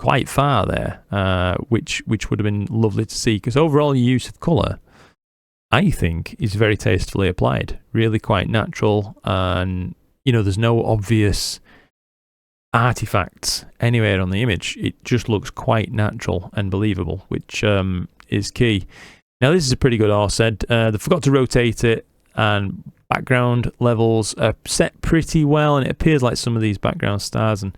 quite far there, which would have been lovely to see, because overall your use of colour, I think, is very tastefully applied, really quite natural, and you know, there's no obvious artifacts anywhere on the image. It just looks quite natural and believable, which is key. Now this is a pretty good Horsehead. They forgot to rotate it, and background levels are set pretty well, and it appears like some of these background stars, and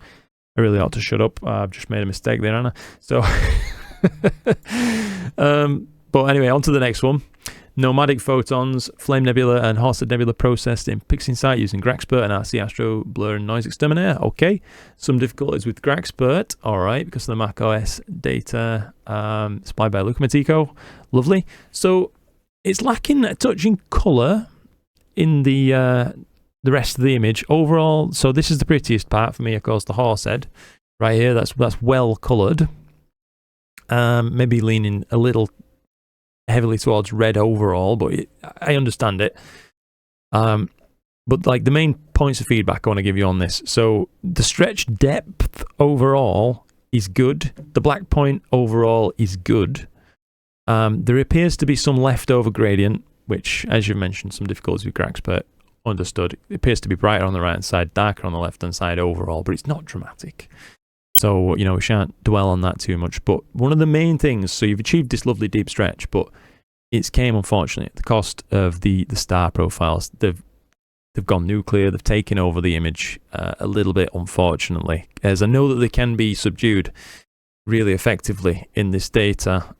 I really ought to shut up. I've just made a mistake there, Anna. So but anyway, on to the next one. Nomadic photons, Flame Nebula and Horsehead Nebula processed in pixinsight using GradientXpert and RC Astro, Blur and NoiseXTerminator. Okay. Some difficulties with GradientXpert. All right, because of the Mac OS data supplied by Lucamatico. Lovely. So it's lacking a touch in color in the rest of the image overall. So this is the prettiest part for me, of course, the Horsehead right here. That's well colored. Maybe leaning a little heavily towards red overall, but I understand it. But like the main points of feedback I want to give you on this. So the stretch depth overall is good. The black point overall is good. There appears to be some leftover gradient, which, as you mentioned, some difficulties with GradientXpert. Understood. It appears to be brighter on the right hand side, darker on the left hand side overall, but it's not dramatic. So, you know, we shan't dwell on that too much. But one of the main things, so you've achieved this lovely deep stretch, but it's came, unfortunately, at the cost of the star profiles. They've gone nuclear. They've taken over the image a little bit, unfortunately, as I know that they can be subdued really effectively in this data.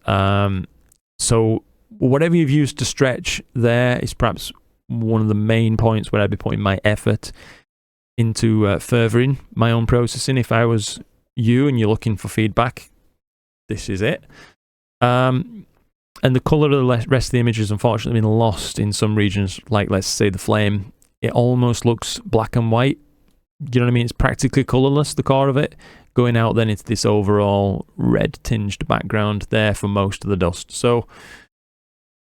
So whatever you've used to stretch there is perhaps one of the main points where I'd be putting my effort into furthering my own processing. If I was you and you're looking for feedback, this is it. And the color of the rest of the image has unfortunately been lost in some regions, like let's say the flame. It almost looks black and white. You know what I mean? It's practically colorless, the core of it, going out then into this overall red tinged background there for most of the dust. So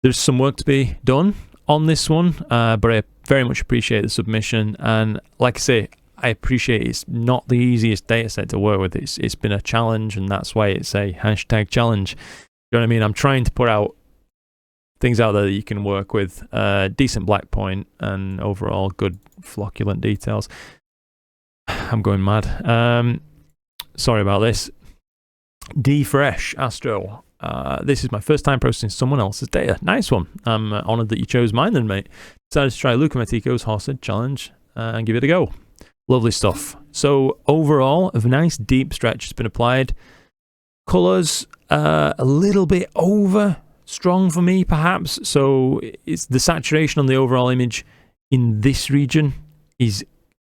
there's some work to be done on this one, but I very much appreciate the submission, and like I say, I appreciate it's not the easiest data set to work with. It's been a challenge, and that's why it's a hashtag challenge. You know what I mean? I'm trying to put out things out there that you can work with, decent black point and overall good flocculent details. I'm going mad. Sorry about this. D-Fresh Astro. This is my first time processing someone else's data. Nice one. I'm honoured that you chose mine then, mate. Decided to try Lucamatico's Horsehead challenge and give it a go. Lovely stuff. So overall, a nice deep stretch has been applied. Colours a little bit over strong for me, perhaps. So it's the saturation on the overall image in this region is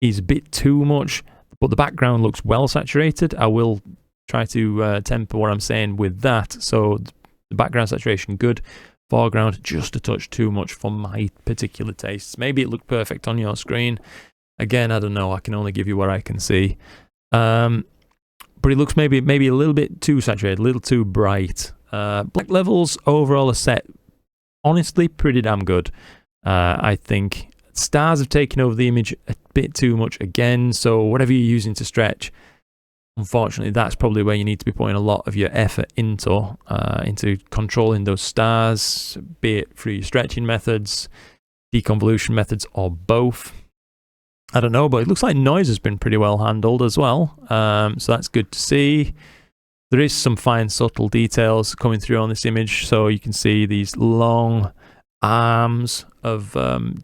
a bit too much, but the background looks well saturated. I will try to temper what I'm saying with that. So the background saturation good, foreground just a touch too much for my particular tastes. Maybe it looked perfect on your screen. Again, I don't know. I can only give you what I can see. But it looks maybe a little bit too saturated, a little too bright. Black levels overall are set, honestly, pretty damn good. I think stars have taken over the image a bit too much again. So whatever you're using to stretch, unfortunately, that's probably where you need to be putting a lot of your effort into controlling those stars, be it through your stretching methods, deconvolution methods, or both. I don't know, but it looks like noise has been pretty well handled as well. So that's good to see. There is some fine, subtle details coming through on this image. So you can see these long arms of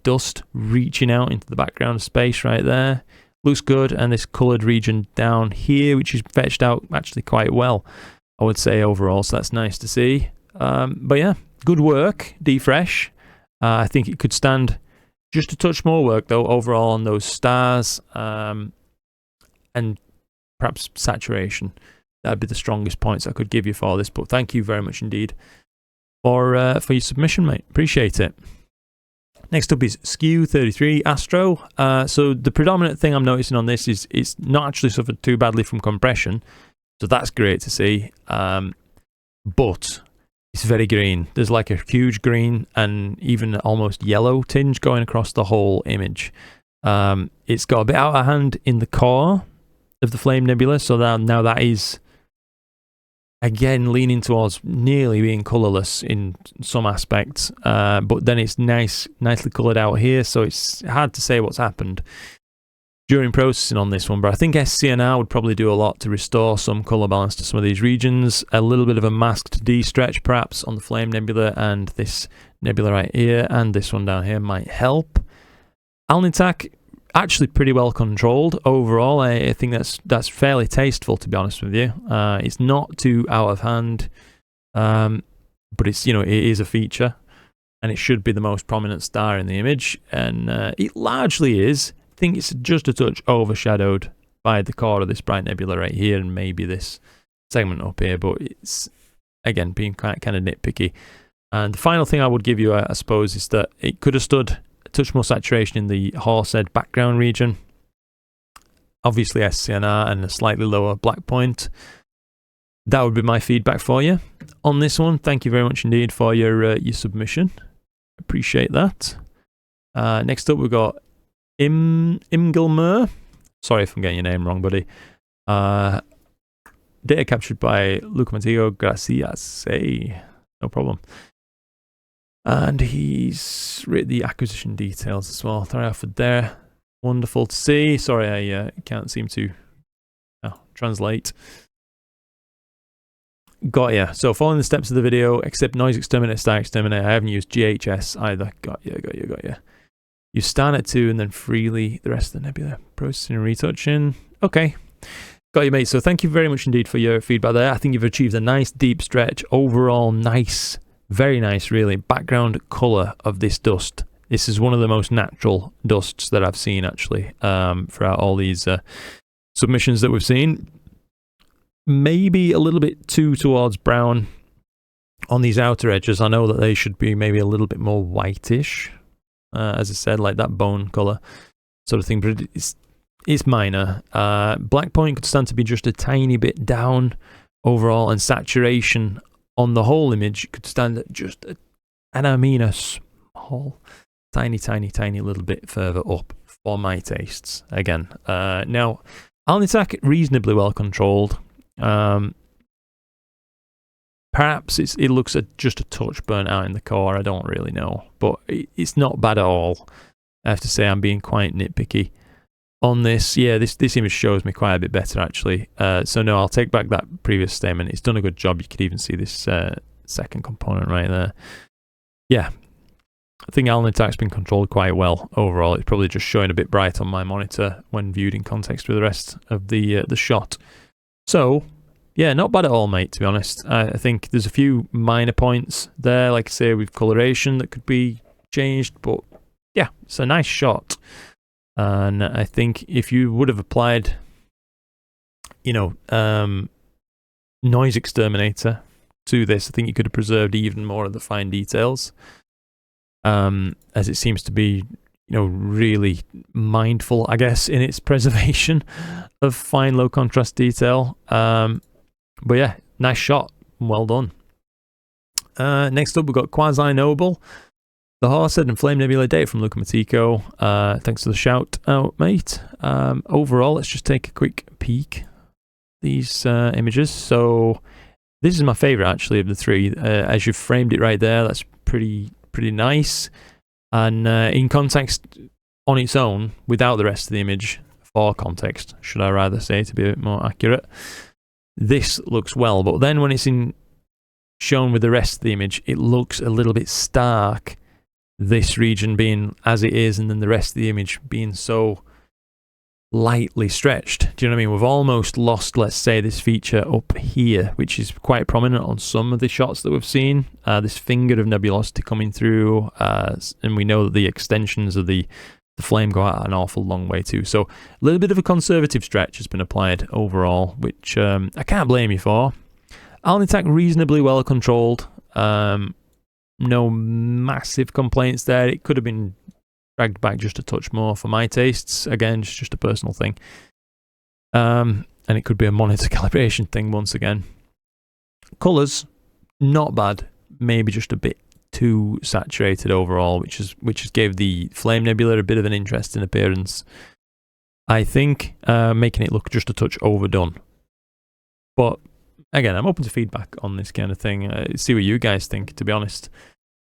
dust reaching out into the background space right there. Looks good, and this coloured region down here, which is fetched out actually quite well, I would say, overall, so that's nice to see. But yeah, good work, D-Fresh. I think it could stand just a touch more work, though, overall on those stars, and perhaps saturation. That'd be the strongest points I could give you for this, but thank you very much indeed for your submission, mate. Appreciate it. Next up is SKU33 Astro. So the predominant thing I'm noticing on this is it's not actually suffered too badly from compression, so that's great to see. But it's very green. There's like a huge green and even almost yellow tinge going across the whole image. It's got a bit out of hand in the core of the Flame Nebula, so now that is again leaning towards nearly being colorless in some aspects, but then it's nicely colored out here, so it's hard to say what's happened during processing on this one. But I think SCNR would probably do a lot to restore some color balance to some of these regions. A little bit of a masked D-stretch perhaps on the Flame Nebula, and this nebula right here and this one down here might help. Alnitak actually pretty well controlled overall. I think that's fairly tasteful, to be honest with you. It's not too out of hand, but it's, you know, it is a feature. and it should be the most prominent star in the image, and it largely is. I think it's just a touch overshadowed by the core of this bright nebula right here, and maybe this segment up here, but it's, again, being kind of nitpicky. And the final thing I would give you, I suppose, is that it could have stood a touch more saturation in the Horsehead background region. Obviously SCNR and a slightly lower black point. That would be my feedback for you on this one. Thank you very much indeed for your submission. Appreciate that. Next up, we've got Imgelmer. Sorry if I'm getting your name wrong, buddy. Data captured by Lucamatigo Gracias. No problem. And he's written the acquisition details as well. Throw offered there. Wonderful to see. Sorry, I can't seem to translate. Got ya. So following the steps of the video, except NoiseXTerminator, StarXTerminator, I haven't used GHS either. Got ya. You start at 2 and then freely the rest of the nebula. Processing and retouching. Okay. Got you, mate. So thank you very much indeed for your feedback there. I think you've achieved a nice deep stretch. Overall, nice. Very nice, really. Background colour of this dust. This is one of the most natural dusts that I've seen, actually, throughout all these submissions that we've seen. Maybe a little bit too towards brown on these outer edges. I know that they should be maybe a little bit more whitish, as I said, like that bone colour sort of thing, but it's minor. Black point could stand to be just a tiny bit down overall, and saturation on the whole image could stand at just a small, tiny little bit further up for my tastes. Again, now, Alnitak, reasonably well controlled. Perhaps it looks just a touch burnt out in the core. I don't really know, but it's not bad at all. I have to say, I'm being quite nitpicky on this. Yeah, this image shows me quite a bit better, actually. So no, I'll take back that previous statement. It's done a good job. You could even see this second component right there. Yeah, I think Alnitak's been controlled quite well overall. It's probably just showing a bit bright on my monitor when viewed in context with the rest of the shot. So, yeah, not bad at all, mate, to be honest. I think there's a few minor points there, like I say, with coloration that could be changed, but yeah, it's a nice shot. And I think if you would have applied, NoiseXTerminator to this, I think you could have preserved even more of the fine details, as it seems to be, really mindful, I guess, in its preservation of fine low contrast detail. But yeah, nice shot. Well done. Next up, we've got Quasi Noble. The Horsehead and Flame Nebula data from Lucamatico. Thanks for the shout out, mate. Overall, let's just take a quick peek. These images. So this is my favorite, actually, of the three. As you've framed it right there, that's pretty nice. And in context on its own, without the rest of the image, for context, should I rather say, to be a bit more accurate, this looks well. But then when it's shown with the rest of the image, it looks a little bit stark. This region being as it is, and then the rest of the image being so lightly stretched. Do you know what I mean? We've almost lost, let's say, this feature up here, which is quite prominent on some of the shots that we've seen. This finger of nebulosity coming through, and we know that the extensions of the flame go out an awful long way too. So a little bit of a conservative stretch has been applied overall, which I can't blame you for. Alnitak reasonably well controlled. No massive complaints there. It could have been dragged back just a touch more for my tastes. Again, just a personal thing. And it could be a monitor calibration thing once again. Colours, not bad. Maybe just a bit too saturated overall, which has gave the Flame Nebula a bit of an interesting appearance. I think making it look just a touch overdone. But again, I'm open to feedback on this kind of thing. See what you guys think, to be honest,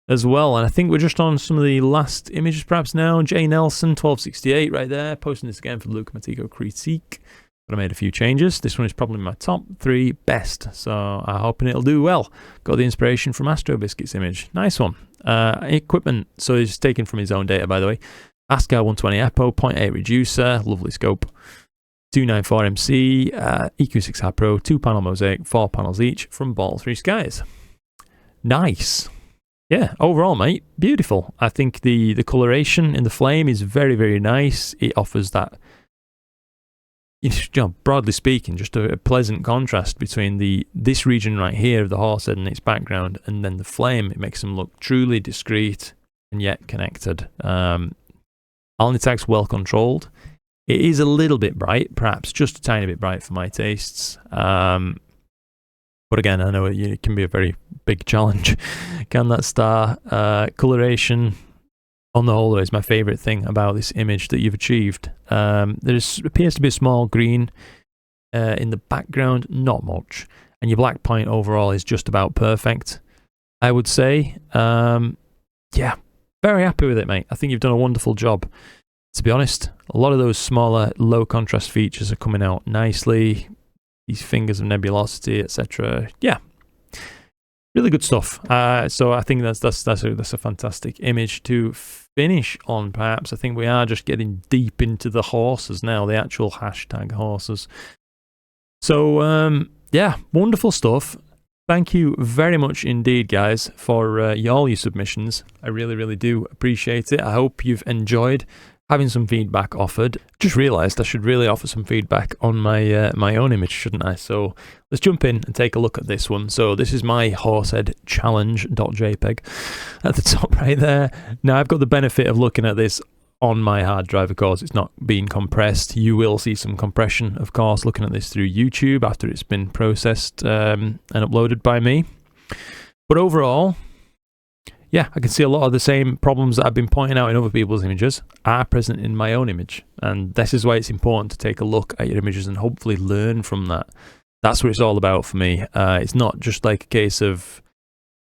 as well. And I think we're just on some of the last images perhaps now. J Nelson 1268 right there, posting this again for the Lucamatigo critique. But I made a few changes. This one is probably my top 3 best, so I'm hoping it'll do well. Got the inspiration from Astro Biscuit's image. Nice one. Equipment, so it's taken from his own data, by the way. ASCAR 120 Apo, 0.8 reducer, lovely scope. 294 MC, EQ6 Hard Pro, 2-panel mosaic, 4 panels each from Ball 3 Skies. Nice. yeah, overall, mate, beautiful. I think the coloration in the flame is very, very nice. It offers that, you know, broadly speaking, just a pleasant contrast between this region right here of the horsehead and its background, and then the flame. It makes them look truly discreet and yet connected. Alnitak's well controlled. It is a little bit bright, perhaps just a tiny bit bright for my tastes. But again, I know it can be a very big challenge. Can that star? Coloration, on the whole, is my favourite thing about this image that you've achieved. There appears to be a small green in the background, not much. And your black point overall is just about perfect, I would say. Yeah, very happy with it, mate. I think you've done a wonderful job. To be honest, a lot of those smaller, low contrast features are coming out nicely. These fingers of nebulosity, etc. Yeah, really good stuff. So I think that's a fantastic image to finish on. Perhaps I think we are just getting deep into the horses now, the actual hashtag horses. So yeah, wonderful stuff. Thank you very much indeed, guys, for all your submissions. I really, really do appreciate it. I hope you've enjoyed having some feedback offered. Just realised I should really offer some feedback on my my own image, shouldn't I? So let's jump in and take a look at this one. So this is my Horsehead challenge.jpg at the top right there. Now I've got the benefit of looking at this on my hard drive, of course. It's not being compressed. You will see some compression, of course, looking at this through YouTube after it's been processed and uploaded by me. But overall, yeah, I can see a lot of the same problems that I've been pointing out in other people's images are present in my own image. And this is why it's important to take a look at your images and hopefully learn from that. That's what it's all about for me. It's not just like a case of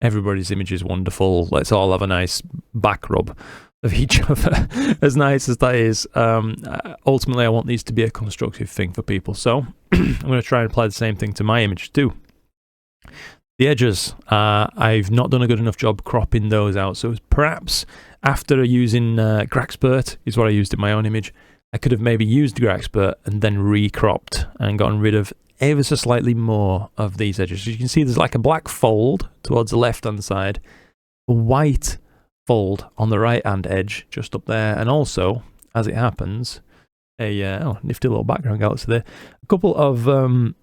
everybody's image is wonderful, let's all have a nice back rub of each other. As nice as that is, ultimately I want these to be a constructive thing for people. So I'm going to try and apply the same thing to my image too. The edges, I've not done a good enough job cropping those out. So perhaps after using GradientXpert, is what I used in my own image, I could have maybe used GradientXpert and then recropped and gotten rid of ever so slightly more of these edges. So you can see there's like a black fold towards the left hand side, a white fold on the right hand edge just up there, and also, as it happens, a nifty little background galaxy there, a couple of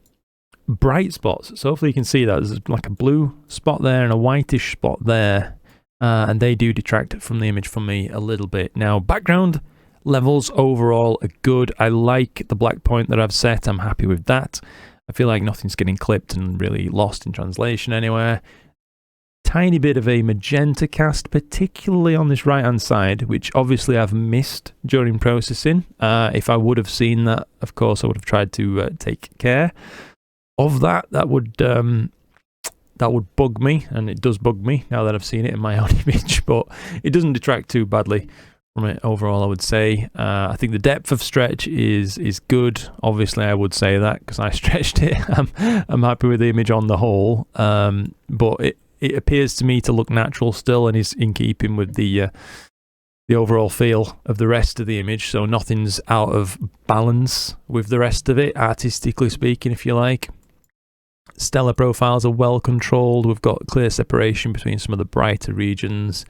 bright spots. So hopefully you can see that there's like a blue spot there and a whitish spot there, and they do detract from the image for me a little bit. Now background levels overall are good. I like the black point that I've set. I'm happy with that. I feel like nothing's getting clipped and really lost in translation anywhere. Tiny bit of a magenta cast, particularly on this right hand side, which obviously I've missed during processing. If I would have seen that, of course I would have tried to take care of that. That would bug me, and it does bug me now that I've seen it in my own image, but it doesn't detract too badly from it overall, I would say. I think the depth of stretch is good. Obviously I would say that because I stretched it. I'm happy with the image on the whole, but it appears to me to look natural still and is in keeping with the overall feel of the rest of the image, so nothing's out of balance with the rest of it, artistically speaking, if you like. Stellar profiles are well controlled. We've got clear separation between some of the brighter regions,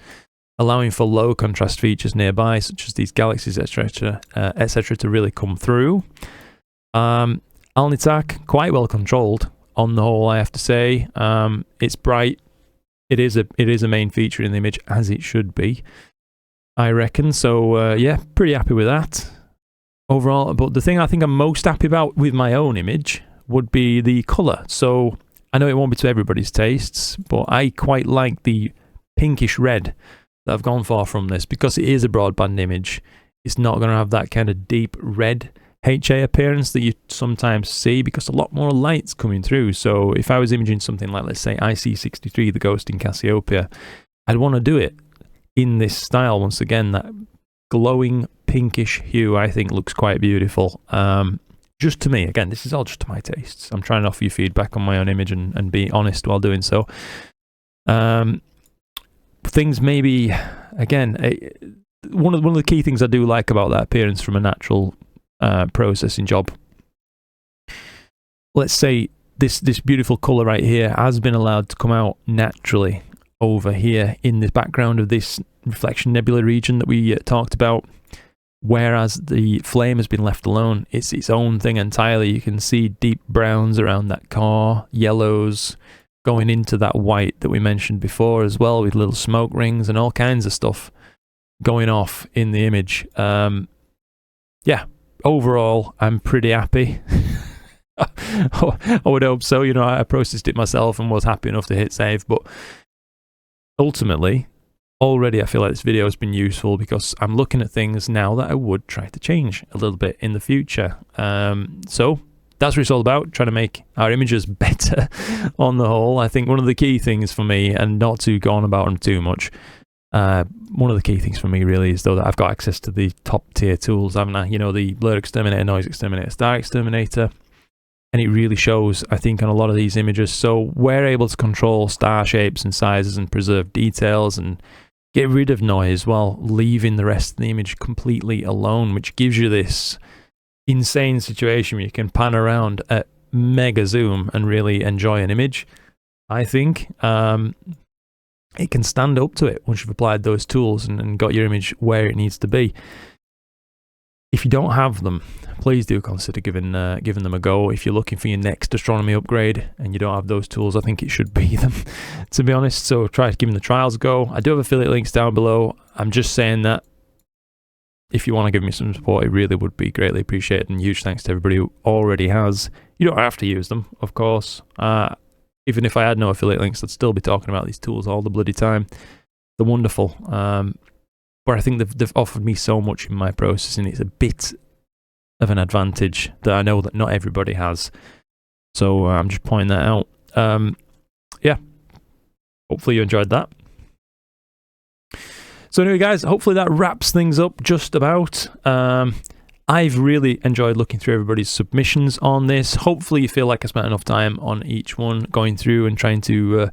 allowing for low contrast features nearby, such as these galaxies, etc., to really come through. Alnitak, quite well controlled on the whole, I have to say. It's bright. It is a main feature in the image, as it should be, I reckon. So yeah, pretty happy with that overall. But the thing I think I'm most happy about with my own image would be the colour. So I know it won't be to everybody's tastes, but I quite like the pinkish red that I've gone for from this, because it is a broadband image. It's not going to have that kind of deep red HA appearance that you sometimes see, because a lot more light's coming through. So if I was imaging something like, let's say, IC63, the ghost in Cassiopeia, I'd want to do it in this style. Once again, that glowing pinkish hue I think looks quite beautiful. Just to me, again, this is all just to my tastes. I'm trying to offer you feedback on my own image and be honest while doing so. Things maybe, again, one of the key things I do like about that appearance from a natural processing job. Let's say this beautiful colour right here has been allowed to come out naturally over here in the background of this reflection nebula region that we talked about, whereas the flame has been left alone. It's its own thing entirely. You can see deep browns around that core, yellows going into that white that we mentioned before as well, with little smoke rings and all kinds of stuff going off in the image. Yeah, overall, I'm pretty happy. I would hope so. You know, I processed it myself and was happy enough to hit save, but ultimately, already I feel like this video has been useful because I'm looking at things now that I would try to change a little bit in the future. So that's what it's all about, trying to make our images better on the whole. I think one of the key things for me, and not to go on about them too much, one of the key things for me really is though that I've got access to the top tier tools, haven't I? You know, the BlurXTerminator, NoiseXTerminator, StarXTerminator. And it really shows, I think, on a lot of these images. So we're able to control star shapes and sizes and preserve details and get rid of noise while leaving the rest of the image completely alone, which gives you this insane situation where you can pan around at mega zoom and really enjoy an image. I think it can stand up to it once you've applied those tools and got your image where it needs to be. If you don't have them, please do consider giving them a go. If you're looking for your next astronomy upgrade and you don't have those tools, I think it should be them, to be honest. So try giving the trials a go. I do have affiliate links down below. I'm just saying that if you want to give me some support, it really would be greatly appreciated. And huge thanks to everybody who already has. You don't have to use them, of course. Even if I had no affiliate links, I'd still be talking about these tools all the bloody time. They're wonderful. But I think they've offered me so much in my processing. It's a bit of an advantage that I know that not everybody has. So I'm just pointing that out. Yeah, hopefully you enjoyed that. So anyway, guys, hopefully that wraps things up just about. I've really enjoyed looking through everybody's submissions on this. Hopefully you feel like I spent enough time on each one, going through and trying to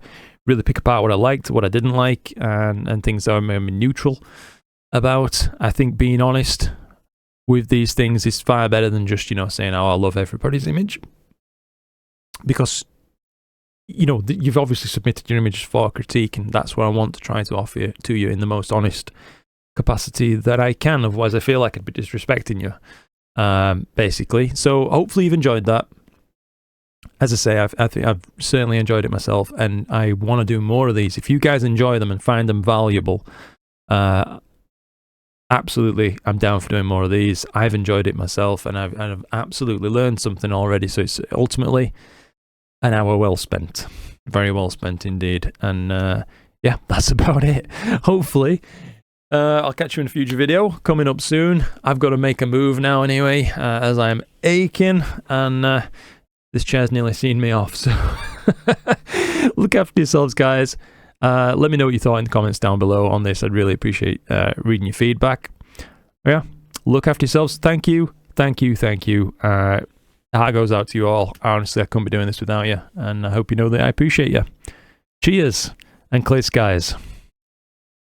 really pick apart what I liked, what I didn't like, and things that I'm neutral about. I think being honest with these things is far better than just, you know, saying, oh, I love everybody's image. Because, you know, you've obviously submitted your images for critique, and that's what I want to try to offer to you in the most honest capacity that I can. Otherwise, I feel like I'd be disrespecting you, basically. So hopefully you've enjoyed that. As I say, I think I've certainly enjoyed it myself, and I want to do more of these. If you guys enjoy them and find them valuable, absolutely, I'm down for doing more of these. I've enjoyed it myself, and I've absolutely learned something already. So it's ultimately an hour well spent, very well spent indeed. And yeah, that's about it. Hopefully, I'll catch you in a future video coming up soon. I've got to make a move now anyway, as I'm aching, and this chair's nearly seen me off. So look after yourselves, guys. Let me know what you thought in the comments down below on this. I'd really appreciate reading your feedback. Yeah, look after yourselves. Thank you, thank you, thank you. Heart goes out to you all. Honestly, I couldn't be doing this without you, and I hope you know that I appreciate you. Cheers and clear skies.